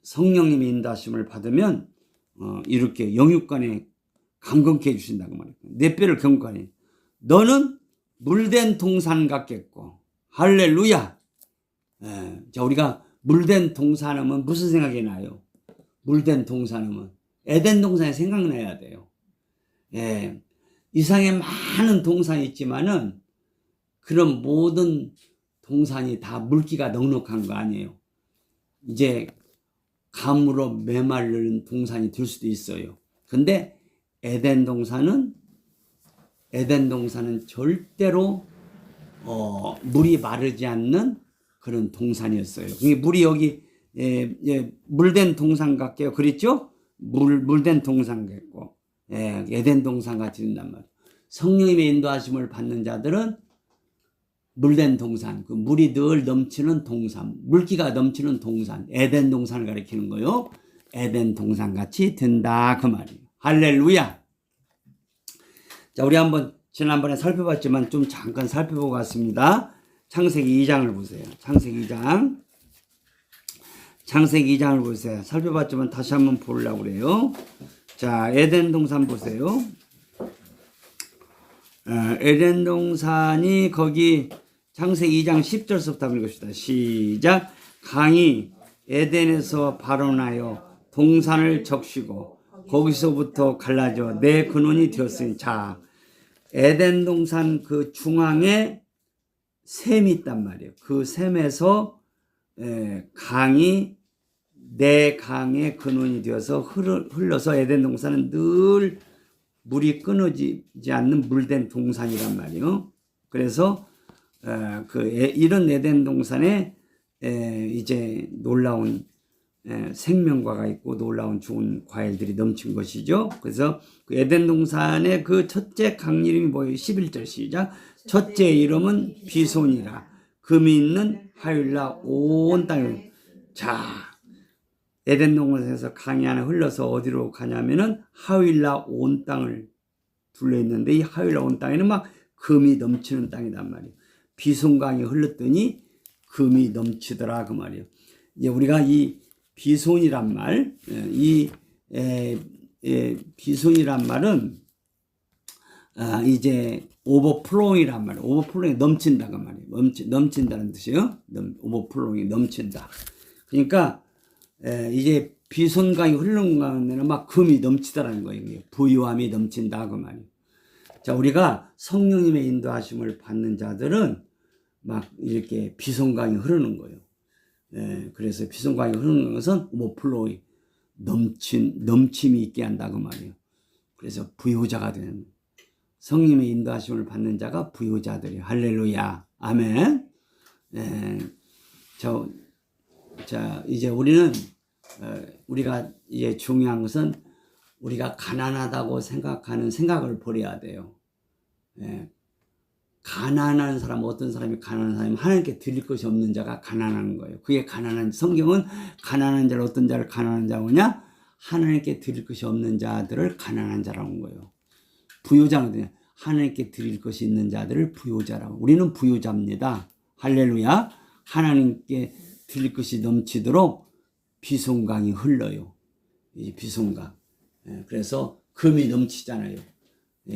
성령님의 인도하심을 받으면 이렇게 영육간에 강건케 해주신다고 말이에요. 내 뼈를 견고하니 너는 물된 동산 같겠고. 할렐루야. 자, 우리가 물된 동산하면 무슨 생각이 나요? 물된 동산하면 에덴 동산이 생각나야 돼요. 이 세상에 많은 동산이 있지만은 그런 모든 동산이 다 물기가 넉넉한 거 아니에요. 이제 감으로 메마른 동산이 될 수도 있어요. 근데 에덴 동산은 절대로 물이 마르지 않는 그런 동산이었어요. 물이 여기 물된 동산 같게요. 그랬죠? 물된 동산 같고 에덴 동산 같이 된단 말이에요. 성령님의 인도하심을 받는 자들은 물된 동산, 그 물이 늘 넘치는 동산, 물기가 넘치는 동산, 에덴 동산을 가리키는 거요. 에덴 동산 같이 된다 그 말이에요. 할렐루야. 자, 우리 한번 지난번에 살펴봤지만 좀 잠깐 살펴보고 갔습니다. 창세기 2장을 보세요. 창세기 2장을 보세요. 살펴봤지만 다시 한번 보려고 그래요. 자, 에덴 동산 보세요. 에덴 동산이 거기 창세기 2장 10절부터 한번 읽읍시다. 시작. 강이 에덴에서 발원하여 동산을 적시고 거기서부터 갈라져 내 근원이 되었으니. 자, 에덴 동산 그 중앙에 샘이 있단 말이에요. 그 샘에서 강이 내 강의 근원이 되어서 흘러서 에덴 동산은 늘 물이 끊어지지 않는 물된 동산이란 말이에요. 그래서 이런 에덴 동산에 이제 놀라운 생명과가 있고 놀라운 좋은 과일들이 넘친 것이죠. 그래서 그 에덴 동산의 그 첫째 강 이름이 뭐예요? 11절 시작. 첫째 이름은 비손이라. 금이 있는 하윌라 온 땅에. 자, 에덴 동산에서 강이 하나 흘러서 어디로 가냐면은 하윌라 온 땅을 둘러 있는데, 이 하윌라 온 땅에는 막 금이 넘치는 땅이란 말이에요. 비손강이 흘렀더니 금이 넘치더라 그 말이에요. 이제 우리가 이 비손이란 말, 비손이란 말은 이제 오버플로잉이란 말이에요. 오버플로잉이 넘친다 그 말이에요. 넘친다는 뜻이에요. 오버플로잉이 넘친다. 그러니까 이제 비손강이 흐르는 가운데는 막 금이 넘치다라는 거예요. 부유함이 넘친다 그 말이에요. 자, 우리가 성령님의 인도하심을 받는 자들은 막 이렇게 비송강이 흐르는 거예요. 그래서 비송강이 흐르는 것은 오버플로이, 넘침이 있게 한다 그 말이에요. 그래서 부요자가 되는, 성령님의 인도하심을 받는 자가 부요자들이에요. 할렐루야, 아멘. 자, 이제 우리는 우리가 이제 중요한 것은 우리가 가난하다고 생각하는 생각을 버려야 돼요. 가난한 사람, 어떤 사람이 가난한 사람이 하나님께 드릴 것이 없는 자가 가난한 거예요. 그게 가난한, 성경은 가난한 자를, 어떤 자를 가난한 자고 하냐? 하나님께 드릴 것이 없는 자들을 가난한 자라고 한 거예요. 부요자는 하나님께 드릴 것이 있는 자들을 부요자라고. 우리는 부요자입니다. 할렐루야. 하나님께 드릴 것이 넘치도록 비송강이 흘러요. 이 비송강. 그래서 금이 넘치잖아요.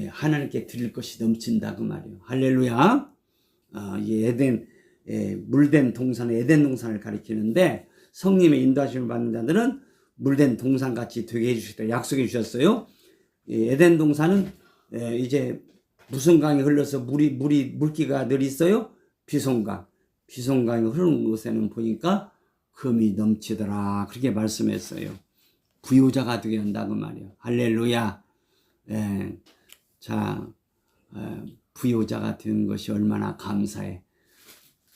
하나님께 드릴 것이 넘친다 그 말이에요. 할렐루야. 물된 동산은 에덴 동산을 가리키는데, 성님의 인도하심을 받는 자들은 물된 동산같이 되게 해주시다 약속해 주셨어요. 에덴 동산은 이제 무슨 강이 흘러서 물기가 늘 있어요? 비송강. 비송강이 흐르는 곳에는 보니까 금이 넘치더라, 그렇게 말씀했어요. 부요자가 되게 한다 그 말이에요. 할렐루야. 자, 부요자가 되는 것이 얼마나 감사해.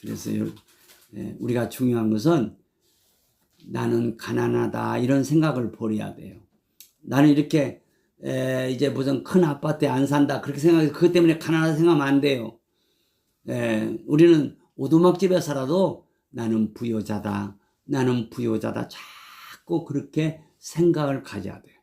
그래서 우리가 중요한 것은 나는 가난하다 이런 생각을 버려야 돼요. 나는 이렇게 이제 무슨 큰 아파트에 안 산다 그렇게 생각해서 그것 때문에 가난하다 생각하면 안 돼요. 우리는 오두막집에 살아도 나는 부요자다, 나는 부요자다, 자꾸 그렇게 생각을 가져야 돼요.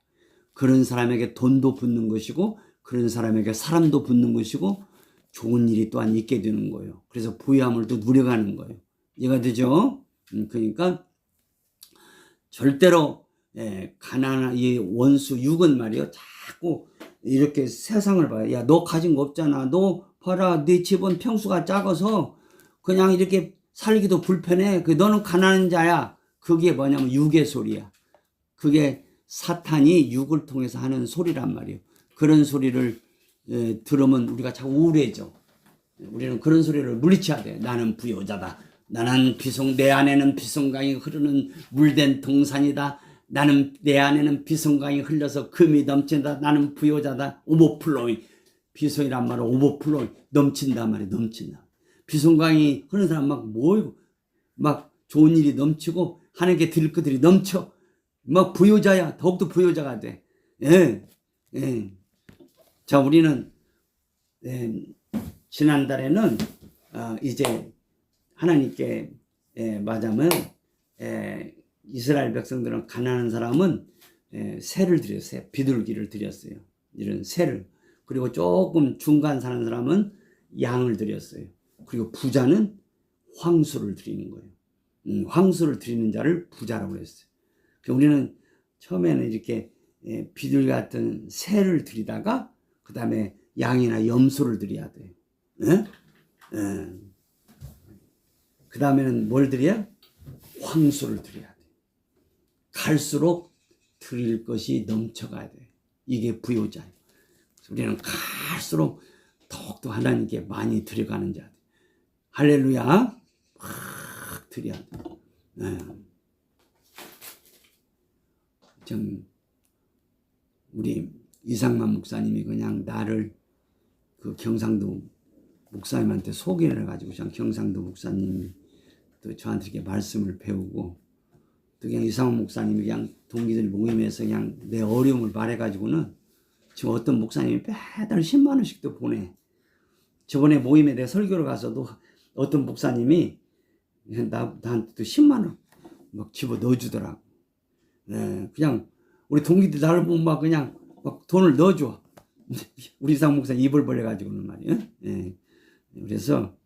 그런 사람에게 돈도 붙는 것이고, 그런 사람에게 사람도 붙는 것이고, 좋은 일이 또한 있게 되는 거예요. 그래서 부유함을 또 누려가는 거예요. 이해가 되죠? 그러니까 절대로 가난한 이 원수 육은 말이요, 자꾸 이렇게 세상을 봐요. 야, 너 가진 거 없잖아. 너 봐라, 네 집은 평수가 작아서 그냥 이렇게 살기도 불편해. 너는 가난한 자야. 그게 뭐냐면 육의 소리야. 그게 사탄이 육을 통해서 하는 소리란 말이에요. 그런 소리를 들으면 우리가 자꾸 우울해져. 우리는 그런 소리를 물리쳐야 돼. 나는 부요자다. 나는 내 안에는 비송강이 흐르는 물된 동산이다. 내 안에는 비송강이 흘러서 금이 넘친다. 나는 부요자다. 오버플로잉. 비송이란 말은 오버플로잉. 넘친다 말이야. 넘친다. 비송강이 흐르는 사람 막 좋은 일이 넘치고 하나님께 드릴 것들이 넘쳐. 막 부요자야. 더욱더 부요자가 돼. 자, 우리는 지난달에는 이제 하나님께 맞으면 이스라엘 백성들은 가난한 사람은 새를 드렸어요. 비둘기를 드렸어요. 이런 새를. 그리고 조금 중간 사는 사람은 양을 드렸어요. 그리고 부자는 황소를 드리는 거예요. 황소를 드리는 자를 부자라고 했어요. 우리는 처음에는 이렇게 비둘기 같은 새를 드리다가 그 다음에 양이나 염소를 드려야 돼요. 그 다음에는 뭘 드려야? 황소를 드려야 돼요. 갈수록 드릴 것이 넘쳐가야 돼요. 이게 부요자예요. 우리는 갈수록 더욱더 하나님께 많이 드려가는 자들. 할렐루야. 막 드려야 돼요. 우리 이상만 목사님이 그냥 나를 그 경상도 목사님한테 소개를 해가지고, 그냥 경상도 목사님이 또 저한테 이렇게 말씀을 배우고, 또 그냥 이상만 목사님이 그냥 동기들 모임에서 그냥 내 어려움을 말해가지고는 지금 어떤 목사님이 매달 10만 원씩도 보내. 저번에 모임에 내가 설교를 가서도 어떤 목사님이 나한테 또 10만 원 막 집어 넣어주더라고. 그냥 우리 동기들 나를 보면 막 그냥 막 돈을 넣어줘. 우리 이상 목사 입을 벌려가지고는 말이에요. 그래서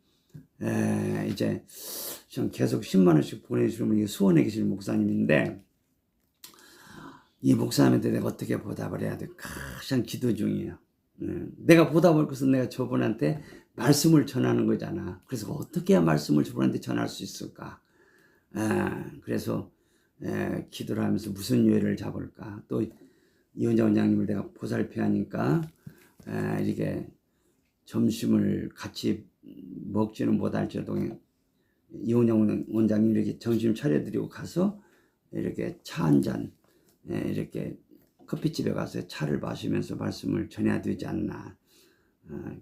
이제 계속 10만 원씩 보내주면 수원에 계실 목사님인데, 이 목사님한테 내가 어떻게 보답을 해야 될까 가장 기도 중이에요. 내가 보답할 것은 내가 저분한테 말씀을 전하는 거잖아. 그래서 어떻게 해야 말씀을 저분한테 전할 수 있을까? 그래서 기도를 하면서 무슨 유해를 잡을까? 또 이원장 원장님을 내가 보살펴 하니까 이렇게 점심을 같이 먹지는 못할지라도 이원영 원장님 이렇게 점심 차려드리고 가서 이렇게 차 한 잔, 이렇게 커피집에 가서 차를 마시면서 말씀을 전해야 되지 않나.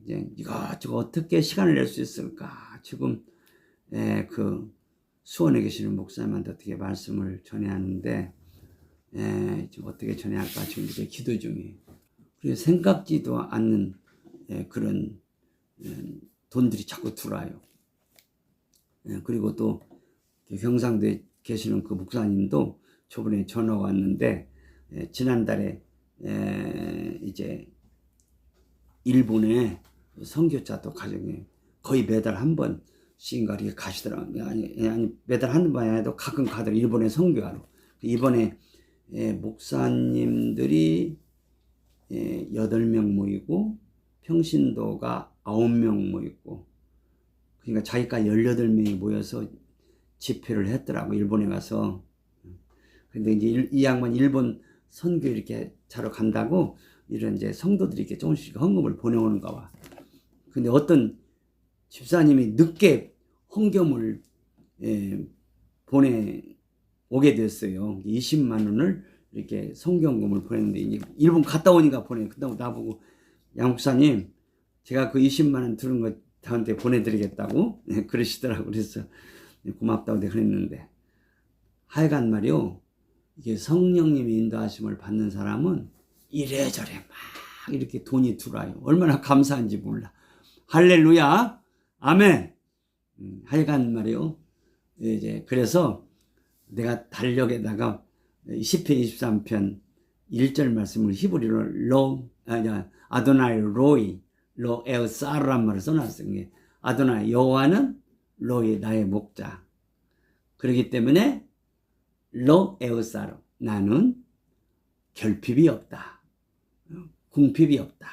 이제 이것저것 어떻게 시간을 낼 수 있을까. 지금 그 수원에 계시는 목사님한테 어떻게 말씀을 전해야 하는데 지금 어떻게 전해야 할까 지금 이렇게 기도 중이에요. 그리고 생각지도 않는 그런 돈들이 자꾸 들어와요. 그리고 또 경상도에 계시는 그 목사님도 저번에 전화가 왔는데 지난달에 이제 일본에 선교차도 가정에 거의 매달 한 번씩인가 이렇게 가시더라고요. 아니 매달 한 번이 아니라도 가끔 가더라고요. 일본에 선교하러. 이번에 목사님들이 8명 모이고 평신도가 9명 모이고, 그러니까 자기가 18명이 모여서 집회를 했더라고, 일본에 가서. 근데 이제 이 양반 일본 선교 이렇게 자러 간다고 이런 이제 성도들이 이렇게 조금씩 헌금을 보내오는가 봐. 근데 어떤 집사님이 늦게 헌금을 보내오게 됐어요. 20만 원을 이렇게 성경금을 보냈는데, 이제 일본 갔다 오니까 그다음 나보고, 양 목사님, 제가 그 20만 원 들은 거 저한테 보내드리겠다고 그러시더라고. 그래서 고맙다고 내가 그랬는데, 하여간 말이요, 이게 성령님의 인도하심을 받는 사람은 이래저래 막 이렇게 돈이 들어와요. 얼마나 감사한지 몰라. 할렐루야, 아멘. 하여간 말이요, 이제 그래서 내가 달력에다가 10편 23편 1절 말씀을 히브리로 아도나이 로이 로 에우사르란 말을 써놨어요. 아도나이 여호와는 로이 나의 목자. 그렇기 때문에 로 에우사르 나는 결핍이 없다, 궁핍이 없다,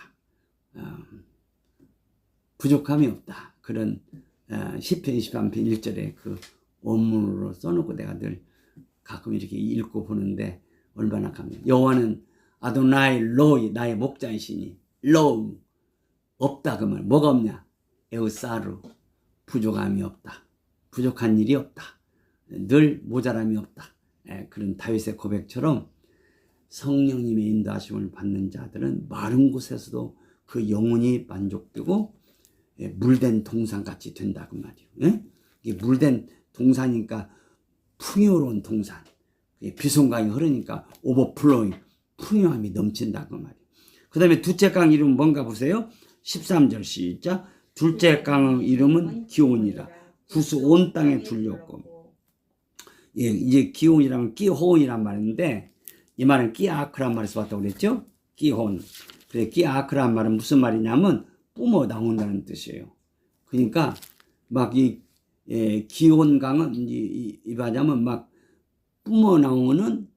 부족함이 없다. 그런 10편 23편 1절에 그 원문으로 써놓고 내가 늘 가끔 이렇게 읽고 보는데 얼마나 감사해요. 여호와는 아도나이 로이 나의 목자이시니, 로 없다 그 말. 뭐가 없냐? 에우사르 부족함이 없다, 부족한 일이 없다, 늘 모자람이 없다. 그런 다윗의 고백처럼 성령님의 인도하심을 받는 자들은 마른 곳에서도 그 영혼이 만족되고 물된 동산같이 된다 그 말이에요. 이게 물된 동산이니까 풍요로운 동산, 비송강이 흐르니까 오버플로잉, 풍요함이 넘친다 그 말이에요. 그 다음에 둘째 강 이름은 뭔가 보세요. 13절 시작. 둘째 강의 이름은 기온이라. 구스 온 땅에 둘렸고. 이제 기온이라면 끼혼이란 말인데, 이 말은 끼아크란 말에서 왔다고 그랬죠. 끼혼. 그래, 끼아크란 말은 무슨 말이냐면 뿜어 나온다는 뜻이에요. 그러니까 막 기온강은 이 말하자면 막 뿜어 나오는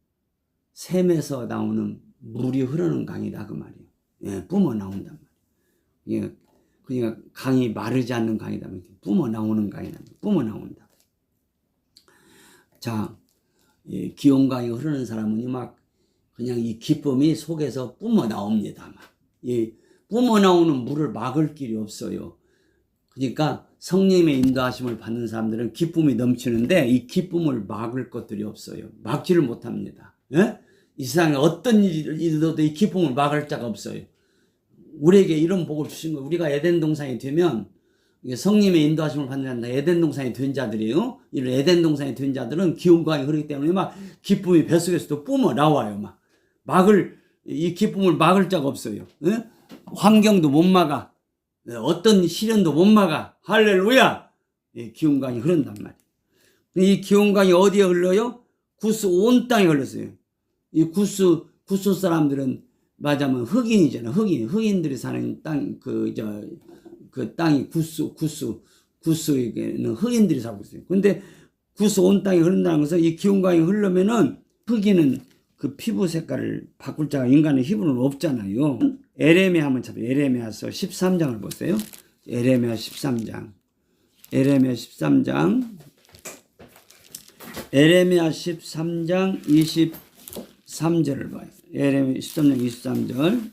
샘에서 나오는 물이 흐르는 강이다 그 말이에요. 뿜어 나온단 말이에요. 그러니까 강이 마르지 않는 강이다. 뿜어 나오는 강이다. 뿜어 나온다. 자, 기온강이 흐르는 사람은 막 그냥 이 기쁨이 속에서 뿜어 나옵니다. 뿜어 나오는 물을 막을 길이 없어요. 그러니까 성령의 인도하심을 받는 사람들은 기쁨이 넘치는데 이 기쁨을 막을 것들이 없어요. 막지를 못합니다. 이 세상에 어떤 일이 있어도 이 기쁨을 막을 자가 없어요. 우리에게 이런 복을 주신 거예요. 우리가 에덴 동산이 되면, 성님의 인도하심을 받는 자는 에덴 동산이 된 자들이에요. 이런 에덴 동산이 된 자들은 기온강이 흐르기 때문에 막 기쁨이 뱃속에서도 뿜어 나와요. 이 기쁨을 막을 자가 없어요. 환경도 못 막아. 어떤 시련도 못 막아. 할렐루야! 기온강이 흐른단 말이에요. 이 기온강이 어디에 흘러요? 구스 온 땅에 흘렀어요. 이 구스 사람들은 맞아면 흑인이잖아. 흑인들이 사는 땅, 그 땅이 구스에게는 흑인들이 살고 있어요. 근데 구스 온 땅에 흐른다는 것은 이 기온강이 흐르면은 흑인은 그 피부 색깔을 바꿀 자가 인간의 힘은 없잖아요. 에레미야 한번 찾아요. 에레미야서 13장을 보세요. 에레미야 13장. 에레미야 13장 23절을 봐요. 에레미야 13장 23절.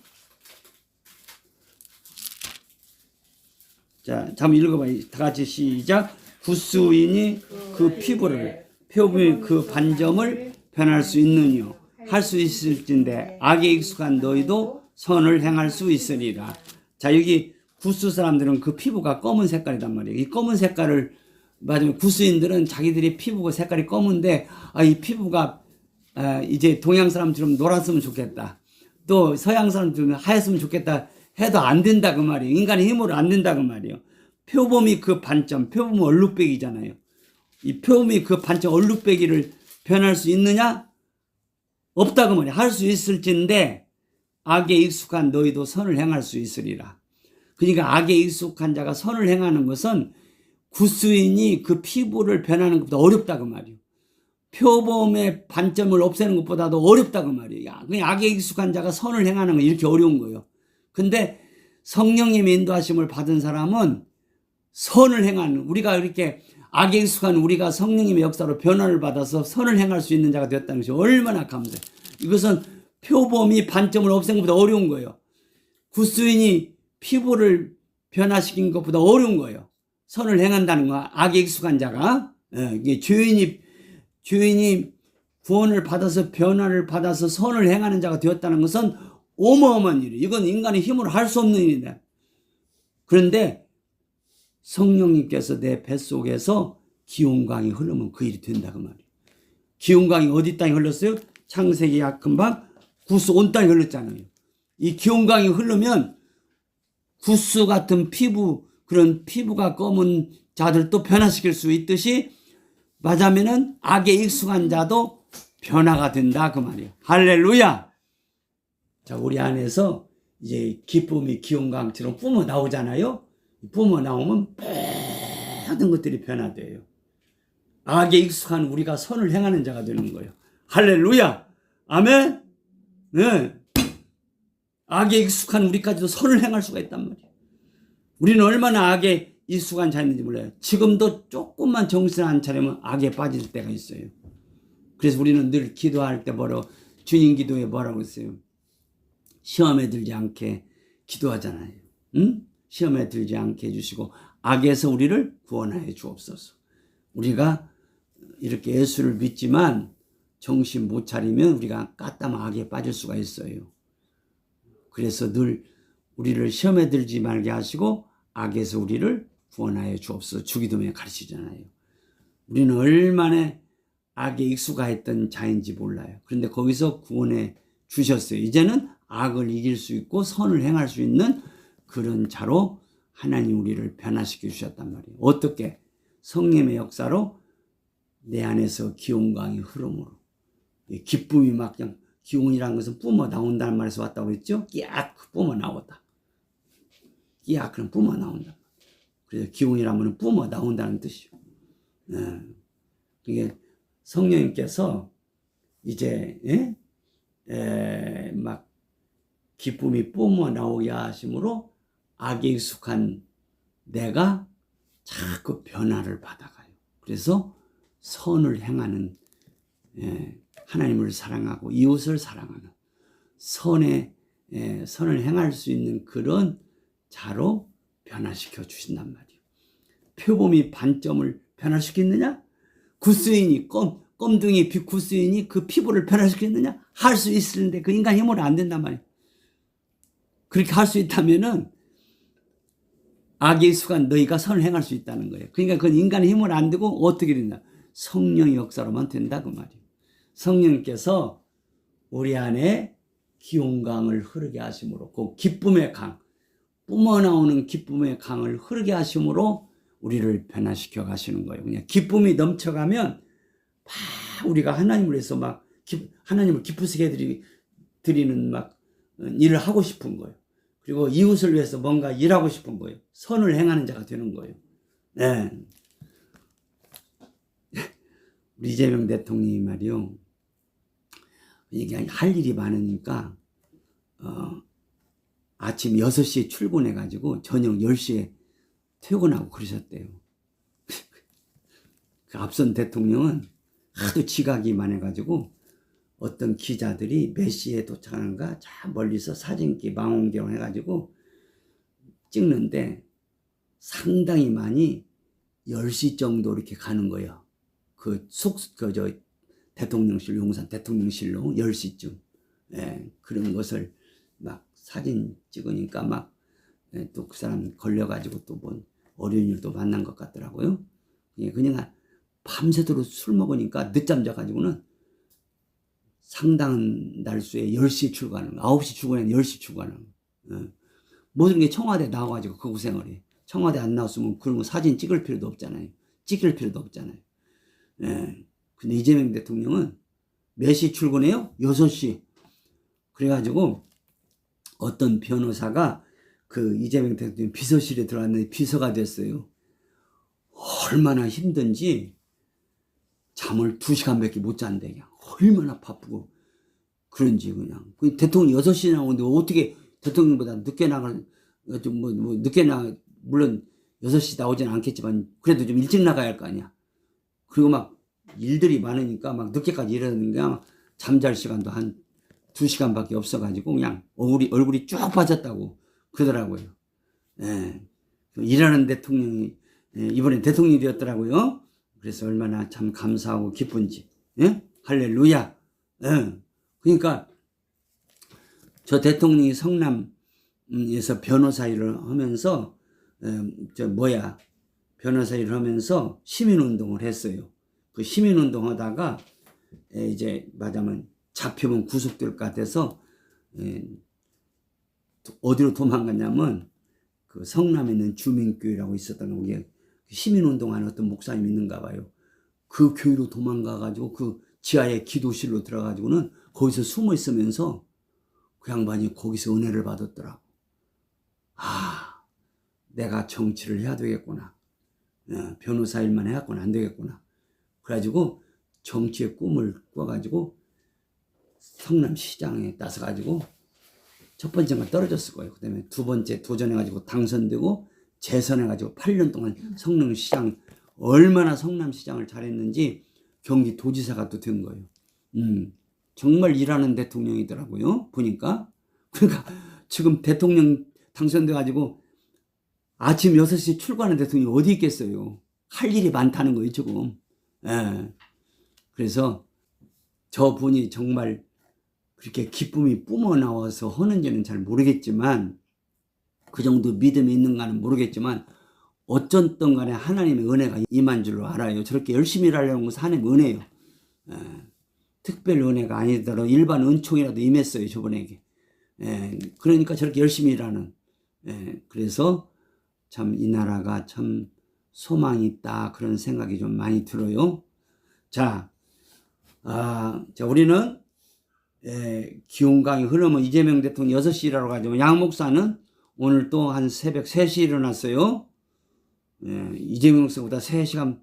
자, 한번 읽어봐요. 다 같이 시작. 구스인이 그 피부를 표범이 그 반점을 변할 수 있느뇨. 할 수 있을진데 악에 익숙한 너희도 선을 행할 수 있으리라. 자, 여기 구스 사람들은 그 피부가 검은 색깔이단 말이에요. 이 검은 색깔을 맞으면 구스인들은 자기들이 피부가 색깔이 검은데 이 피부가 이제 동양 사람처럼 노랗으면 좋겠다. 또 서양 사람처럼 하였으면 좋겠다 해도 안 된다 그 말이에요. 인간의 힘으로 안 된다 그 말이에요. 표범이 그 반점, 표범은 얼룩배기잖아요. 이 표범이 그 반점 얼룩배기를 변할 수 있느냐? 없다 그 말이에요. 할 수 있을진데 악에 익숙한 너희도 선을 행할 수 있으리라. 그러니까 악에 익숙한 자가 선을 행하는 것은 구스인이 그 피부를 변하는 것보다 어렵다 그 말이에요. 표범의 반점을 없애는 것보다도 어렵다 그 말이에요. 그냥 악에 익숙한 자가 선을 행하는 건 이렇게 어려운 거예요. 근데 성령님의 인도하심을 받은 사람은 선을 행하는, 우리가 이렇게 악에 익숙한 우리가 성령님의 역사로 변화를 받아서 선을 행할 수 있는 자가 되었다는 것이 얼마나 감사해요. 이것은 표범이 반점을 없앤 것보다 어려운 거예요. 구스인이 피부를 변화시킨 것보다 어려운 거예요. 선을 행한다는 거, 악에 익숙한 자가. 이게 주인이 구원을 받아서 변화를 받아서 선을 행하는 자가 되었다는 것은 어마어마한 일이에요. 이건 인간의 힘으로 할 수 없는 일이다. 그런데 성령님께서 내 뱃속에서 기온강이 흐르면 그 일이 된다 그 말이에요. 기온강이 어디 땅에 흘렀어요? 창세기 약금방 구스 온 땅에 흘렀잖아요. 이 기온강이 흐르면 구스 같은 피부, 그런 피부가 검은 자들도 변화시킬 수 있듯이 맞으면은 악에 익숙한 자도 변화가 된다 그 말이에요. 할렐루야. 자, 우리 안에서 이제 기쁨이 기온강처럼 뿜어 나오잖아요. 뿜어 나오면 모든 것들이 변화돼요. 악에 익숙한 우리가 선을 행하는 자가 되는 거예요. 할렐루야. 아멘. 네. 악에 익숙한 우리까지도 선을 행할 수가 있단 말이에요. 우리는 얼마나 악에 익숙한 자였는지 몰라요. 지금도 조금만 정신 안 차리면 악에 빠질 때가 있어요. 그래서 우리는 늘 기도할 때 주님 기도에 뭐라고 했어요? 시험에 들지 않게 기도하잖아요. 응? 시험에 들지 않게 해주시고 악에서 우리를 구원하여 주옵소서. 우리가 이렇게 예수를 믿지만 정신 못 차리면 우리가 까따마 악에 빠질 수가 있어요. 그래서 늘 우리를 시험에 들지 말게 하시고 악에서 우리를 구원하여 주옵소서. 주기도문에 가르치잖아요. 우리는 얼마나 악에 익숙했던 자인지 몰라요. 그런데 거기서 구원해 주셨어요. 이제는 악을 이길 수 있고 선을 행할 수 있는 그런 자로 하나님 우리를 변화시켜 주셨단 말이에요. 어떻게? 성령의 역사로 내 안에서 기온강이 흐름으로. 기쁨이 막 그냥 기운이라는 것은 뿜어 나온다는 말에서 왔다고 그랬죠? 끼악 뿜어 나오다. 끼악 그럼 뿜어 나온다. 그래서 기운이라면 뿜어 나온다는 뜻이요. 이게 성령님께서 이제 막 기쁨이 뿜어 나오게 하심으로 악에 익숙한 내가 자꾸 변화를 받아가요. 그래서 선을 행하는 하나님을 사랑하고 이웃을 사랑하는 선을 행할 수 있는 그런 자로 변화시켜 주신단 말이에요. 표범이 반점을 변화시켰느냐? 구스인이 껌둥이 구스인이 그 피부를 변화시켰느냐? 할 수 있는데 그 인간 힘으로 안 된단 말이에요. 그렇게 할 수 있다면은 악에 익숙한 너희가 선을 행할 수 있다는 거예요. 그러니까 그건 인간의 힘으로 안 되고 어떻게 된다? 성령의 역사로만 된다 그 말이에요. 성령께서 우리 안에 기온강을 흐르게 하심으로 그 기쁨의 강, 뿜어나오는 기쁨의 강을 흐르게 하심으로 우리를 변화시켜 가시는 거예요. 그냥 기쁨이 넘쳐가면 막 우리가 하나님을 위해서 막 하나님을 기쁘시게 드리는 막 일을 하고 싶은 거예요. 그리고 이웃을 위해서 뭔가 일하고 싶은 거예요. 선을 행하는 자가 되는 거예요. 네. 우리 이재명 대통령이 말이요. 이게 할 일이 많으니까 아침 6시에 출근해가지고 저녁 10시에 퇴근하고 그러셨대요. 그 앞선 대통령은 하도 지각이 많아가지고 어떤 기자들이 몇 시에 도착하는가 저 멀리서 사진기 망원경 해가지고 찍는데 상당히 많이 10시 정도 이렇게 가는 거예요. 대통령실, 용산 대통령실로 10시쯤. 예, 그런 것을 막 사진 찍으니까 막, 예, 또 그 사람 걸려가지고 또 뭐 어려운 일도 만난 것 같더라고요. 예, 그냥 밤새도록 술 먹으니까 늦잠 자가지고는 상당한 날수에 10시 출근하는, 9시 출근하는 10시 출근하는. 예. 모든 게 청와대 나와가지고 그 고생을 해. 청와대 안 나왔으면 그런 거 사진 찍을 필요도 없잖아요. 찍힐 필요도 없잖아요. 예. 근데 이재명 대통령은 몇 시 출근해요? 6시. 그래가지고 어떤 변호사가 그 이재명 대통령 비서실에 들어왔는데 비서가 됐어요. 얼마나 힘든지 잠을 2시간밖에 못 잔대. 그냥 얼마나 바쁘고 그런지 그냥. 그 대통령 6시에 나오는데 어떻게 대통령보다 늦게 나갈, 좀 늦게 물론 6시 나오진 않겠지만 그래도 좀 일찍 나가야 할 거 아니야. 그리고 막 일들이 많으니까 막 늦게까지 일하니까 잠잘 시간도 한 2시간밖에 없어가지고 그냥 얼굴이 쭉 빠졌다고 그러더라고요. 예. 일하는 대통령이, 예, 이번에 대통령이 되었더라고요. 그래서 얼마나 참 감사하고 기쁜지. 예? 할렐루야. 예. 그러니까 저 대통령이 성남에서 변호사 일을 하면서 변호사 일을 하면서 시민운동을 했어요. 그 시민운동 하다가 이제 말하자면 잡히면 구속될 것 같아서 어디로 도망갔냐면 그 성남에 있는 주민교회라고 있었던 거기에 시민운동하는 어떤 목사님이 있는가 봐요. 그 교회로 도망가가지고 그 지하에 기도실로 들어가지고는 거기서 숨어 있으면서 그 양반이 거기서 은혜를 받았더라고. 아, 내가 정치를 해야 되겠구나. 변호사 일만 해갖고는 안 되겠구나. 그래가지고 정치의 꿈을 꿔가지고 성남시장에 따서가지고 첫 번째가 떨어졌을 거예요. 그 다음에 두 번째 도전해가지고 당선되고 재선해가지고 8년 동안 성남시장, 얼마나 성남시장을 잘했는지 경기도지사가 또 된 거예요. 정말 일하는 대통령이더라고요. 보니까. 그러니까 지금 대통령 당선돼가지고 아침 6시 출근하는 대통령이 어디 있겠어요. 할 일이 많다는 거예요, 지금. 예. 그래서 저분이 정말 그렇게 기쁨이 뿜어나와서 하는지는 잘 모르겠지만, 그 정도 믿음이 있는가는 모르겠지만, 어쩐든 간에 하나님의 은혜가 임한 줄로 알아요. 저렇게 열심히 일하려는 것은 하나님의 은혜예요. 예. 특별 은혜가 아니더라도 일반 은총이라도 임했어요, 저분에게. 예. 그러니까 저렇게 열심히 일하는. 예. 그래서 참 이 나라가 참 소망이 있다, 그런 생각이 좀 많이 들어요. 자, 우리는 기온강이 흐르면 이재명 대통령 6시 일하러 가지고 양 목사는 오늘 또 한 새벽 3시 일어났어요. 이재명 목사보다 3시간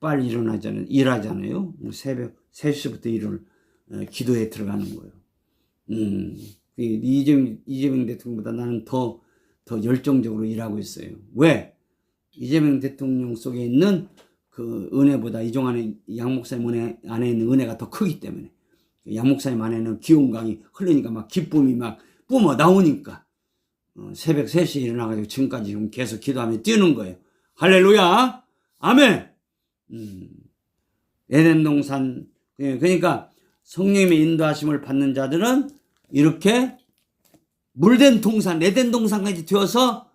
빨리 일하잖아요. 새벽 3시부터 일을 기도에 들어가는 거예요. 이재명 대통령보다 나는 더 열정적으로 일하고 있어요. 왜? 이재명 대통령 속에 있는 그 은혜보다 양 목사님 은혜 안에 있는 은혜가 더 크기 때문에, 양 목사님 안에는 기온강이 흐르니까 막 기쁨이 막 뿜어 나오니까 새벽 3시에 일어나가지고 지금까지 지금 계속 기도하며 뛰는 거예요. 할렐루야, 아멘. 에덴 동산, 그러니까 성령님의 인도하심을 받는 자들은 이렇게 물된 동산, 에덴 동산까지 되어서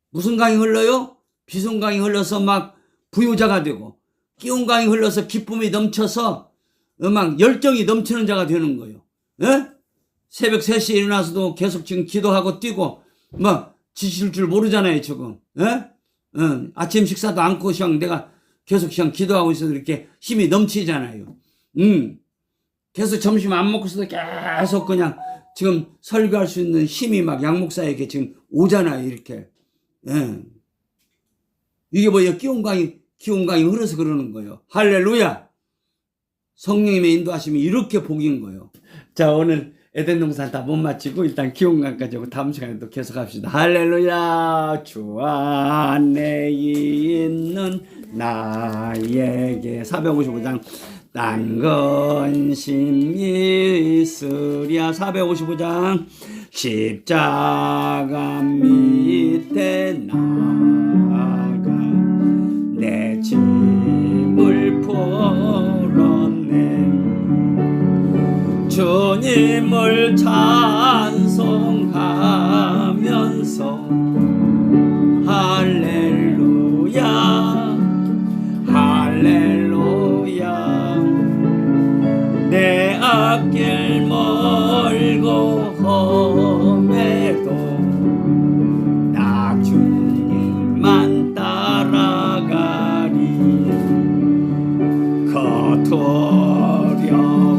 무슨 강이 흘러요? 비송강이 흘러서 막 부유자가 되고, 기온강이 흘러서 기쁨이 넘쳐서 막 열정이 넘치는 자가 되는 거예요. 예? 새벽 3시에 일어나서도 계속 지금 기도하고 뛰고 막 지칠 줄 모르잖아요, 지금. 예? 아침 식사도 않고 그냥 내가 계속 그냥 기도하고 있어도 이렇게 힘이 넘치잖아요. 계속 점심 안 먹고서도 계속 그냥 지금 설교할 수 있는 힘이 막 양 목사에게 지금 오잖아요, 이렇게. 예. 이게 뭐예요? 기온강이 흘러서 그러는 거예요. 할렐루야! 성령님의 인도하심이 이렇게 복인 거예요. 자, 오늘 에덴 동산 다 못 마치고 일단 기온강까지 하고 다음 시간에 또 계속 합시다. 할렐루야! 주 안에 있는 나에게 455장 딴 근심이 있으랴. 455장 십자가 밑에 나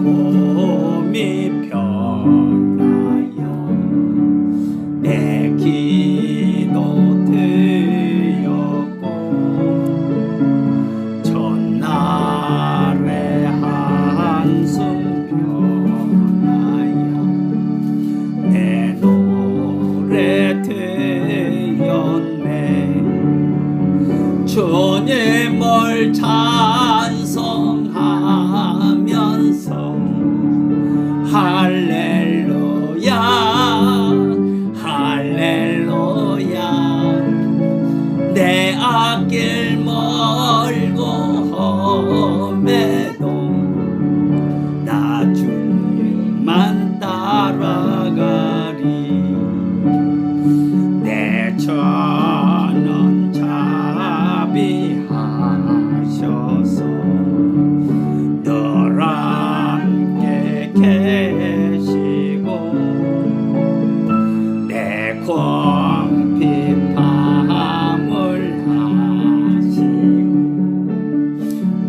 어려움이 변하여 내 기도 드렸고 전날의 한숨 변하여 내 노래 되었네. 주님을 찬송하면서 할렐루야 할렐루야 내 앞길 멀고 험해도 나 주님만 따라가리. 내 전원 자비하셔서 늘 함께 계시고 내 궁핍함을 하시고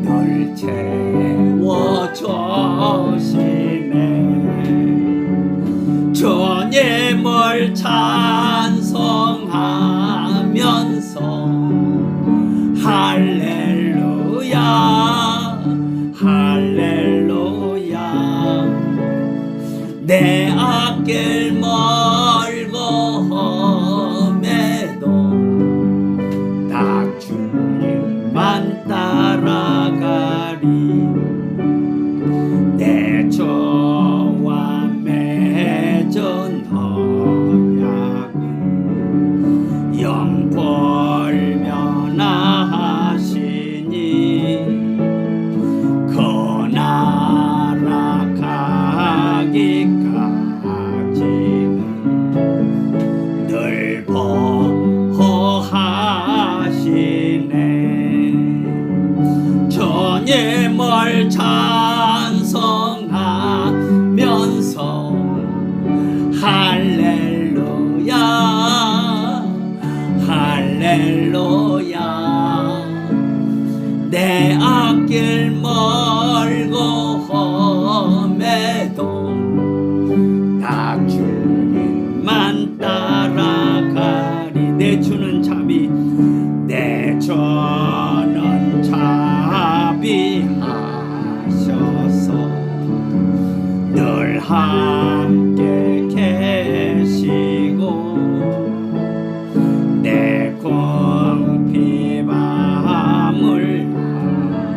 늘 채워주시네. 주님을 찬송하면서 할렐루야 할렐루야 내 앞길 멀고 험해도 나 주님만 따라가리. 내 저와 맺은 언약은 영벌면하시니 그 나라 가기까지는 늘 보호하시네. 주님을 찬송하면서 할렐루야 할렐루야 내 앞길 멀고 험해도 나 주님만 따라가리. 내 주는 자비 내 주는 자비하셔서 늘 함께 계시고 내 궁핍함을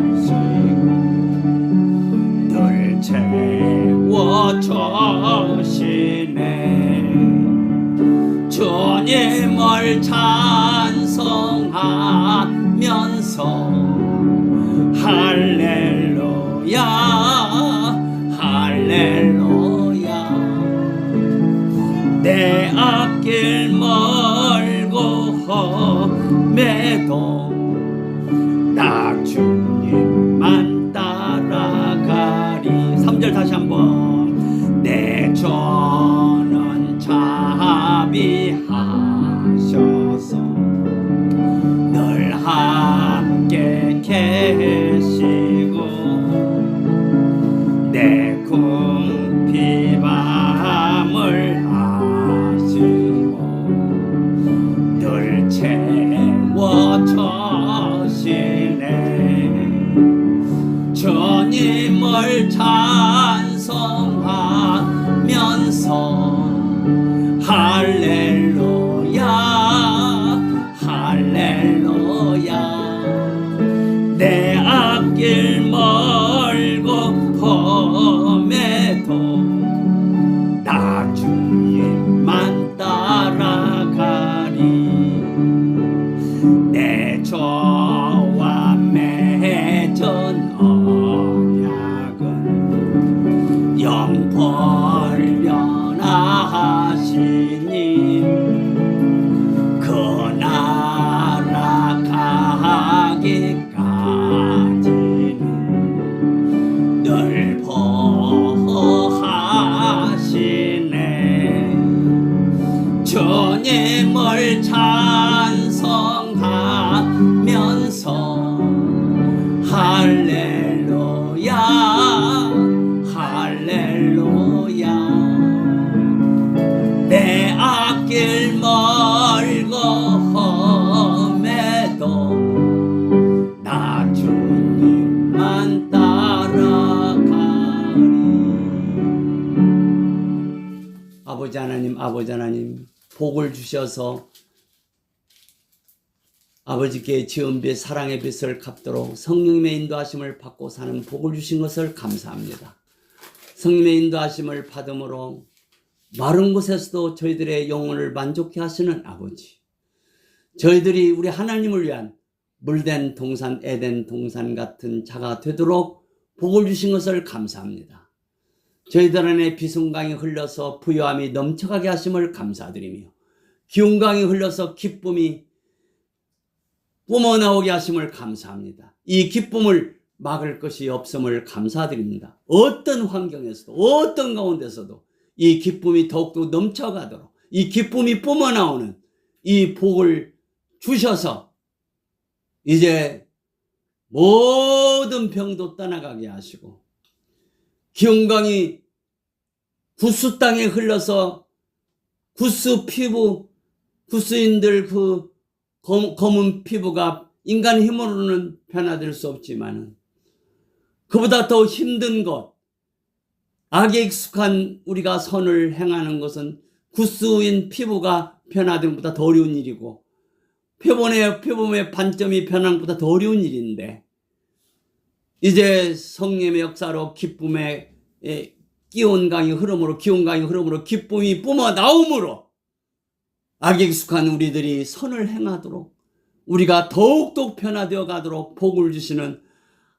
하시고 늘 채워주시네. 주님을 찬송하면서 할렐루야 할렐루야 내 앞길 멀고 험해도 나 주님만 따라가리. 3절 다시 한번. 내 주는 자비하셔서 늘 함께 계시고 내 궁핍함을 하시고 늘 채워주시네. 주님을 찬송하면서 할렐루야 할렐루야 내 앞길 멀고 험해도 나 주님만 따라가리. 내 저와 맺은 언약은 영벌면하시니 그 나라 가기까지는 늘 보호하시네. 주님을 찬송하면서 할렐루야 길 멀고 험해도 나 주님만 따라가리. 아버지 하나님 복을 주셔서 아버지께 지은 빚 사랑의 빚을 갚도록 성령님의 인도하심을 받고 사는 복을 주신 것을 감사합니다. 성령의 인도하심을 받음으로 마른 곳에서도 저희들의 영혼을 만족케 하시는 아버지, 저희들이 우리 하나님을 위한 물된 동산, 에덴 동산 같은 자가 되도록 복을 주신 것을 감사합니다. 저희들 안에 비순강이 흘러서 부요함이 넘쳐가게 하심을 감사드리며 기운강이 흘러서 기쁨이 뿜어나오게 하심을 감사합니다. 이 기쁨을 막을 것이 없음을 감사드립니다. 어떤 환경에서도 어떤 가운데서도 이 기쁨이 더욱더 넘쳐가도록 이 기쁨이 뿜어나오는 이 복을 주셔서 이제 모든 병도 떠나가게 하시고 기운강이 구스 땅에 흘러서 구스 피부, 구스인들 그 검은 피부가 인간 힘으로는 변화될 수 없지만 그보다 더 힘든 것, 악에 익숙한 우리가 선을 행하는 것은 구스인 피부가 변화되는 것보다 더 어려운 일이고 표범의 반점이 변하는 것보다 더 어려운 일인데 이제 성령의 역사로 기쁨의 기운강이 흐름으로 기쁨이 뿜어나옴으로 악에 익숙한 우리들이 선을 행하도록 우리가 더욱더 변화되어 가도록 복을 주시는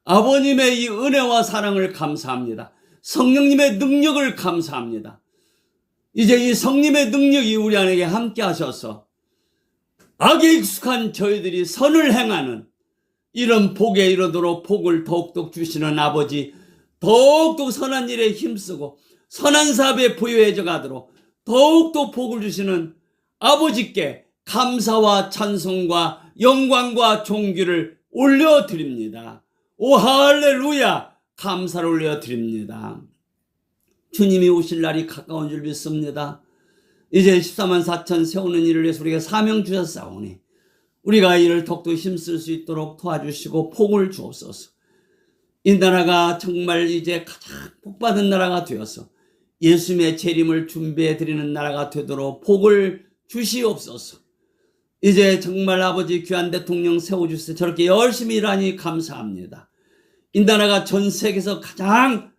아버님의 이 은혜와 사랑을 감사합니다. 성령님의 능력을 감사합니다. 이제 이 성령님의 능력이 우리 안에게 함께 하셔서 악에 익숙한 저희들이 선을 행하는 이런 복에 이르도록 복을 더욱더 주시는 아버지, 더욱더 선한 일에 힘쓰고 선한 사업에 부유해져 가도록 더욱더 복을 주시는 아버지께 감사와 찬송과 영광과 존귀를 올려드립니다. 오 할렐루야, 감사를 올려드립니다. 주님이 오실 날이 가까운 줄 믿습니다. 이제 14만 4천 세우는 일을 위해서 우리가 사명 주셨사오니 우리가 이를 더욱더 힘쓸 수 있도록 도와주시고 복을 주옵소서. 이 나라가 정말 이제 가장 복받은 나라가 되어서 예수님의 재림을 준비해 드리는 나라가 되도록 복을 주시옵소서. 이제 정말 아버지 귀한 대통령 세워주세요. 저렇게 열심히 일하니 감사합니다. 이 나라가 전 세계에서 가장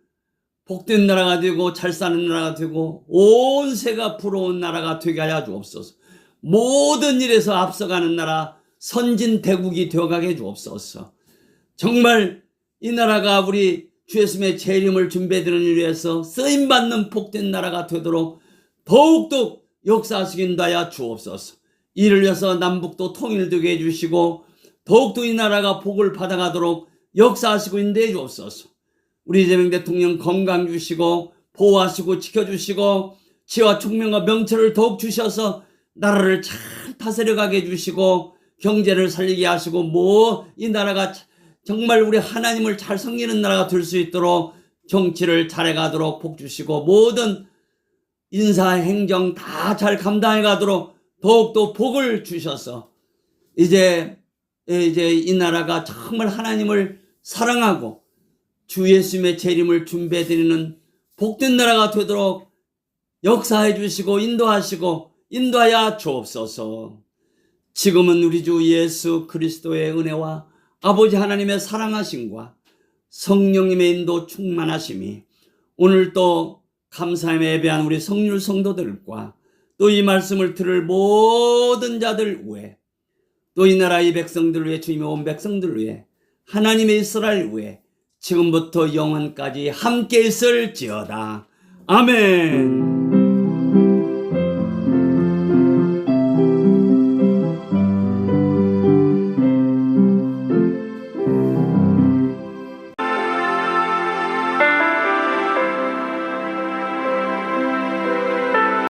복된 나라가 되고 잘 사는 나라가 되고 온 세가 부러운 나라가 되게 하여 주옵소서. 모든 일에서 앞서가는 나라 선진 대국이 되어가게 주옵소서. 정말 이 나라가 우리 주 예수님의 재림을 준비해드리는 일을 위해서 쓰임받는 복된 나라가 되도록 더욱더 역사하시긴다야 주옵소서. 이를 위해서 남북도 통일되게 해주시고 더욱더 이 나라가 복을 받아가도록 역사하시고 인도해 주옵소서. 우리 이재명 대통령 건강 주시고 보호하시고 지켜주시고 지혜와 총명과 명철을 더욱 주셔서 나라를 잘 다스려가게 해주시고 경제를 살리게 하시고 이 나라가 정말 우리 하나님을 잘 섬기는 나라가 될 수 있도록 정치를 잘해가도록 복 주시고 모든 인사 행정 다 잘 감당해 가도록 더욱더 복을 주셔서 이제 이 나라가 정말 하나님을 사랑하고 주 예수님의 재림을 준비해 드리는 복된 나라가 되도록 역사해 주시고 인도하여 주옵소서. 지금은 우리 주 예수 그리스도의 은혜와 아버지 하나님의 사랑하심과 성령님의 인도 충만하심이 오늘 또 감사함에 예배한 우리 성률 성도들과 또 이 말씀을 들을 모든 자들 위해 또 이 나라의 백성들 위해 주님의 온 백성들 위해 하나님의 이스라엘 위해 지금부터 영원까지 함께 있을지어다. 아멘.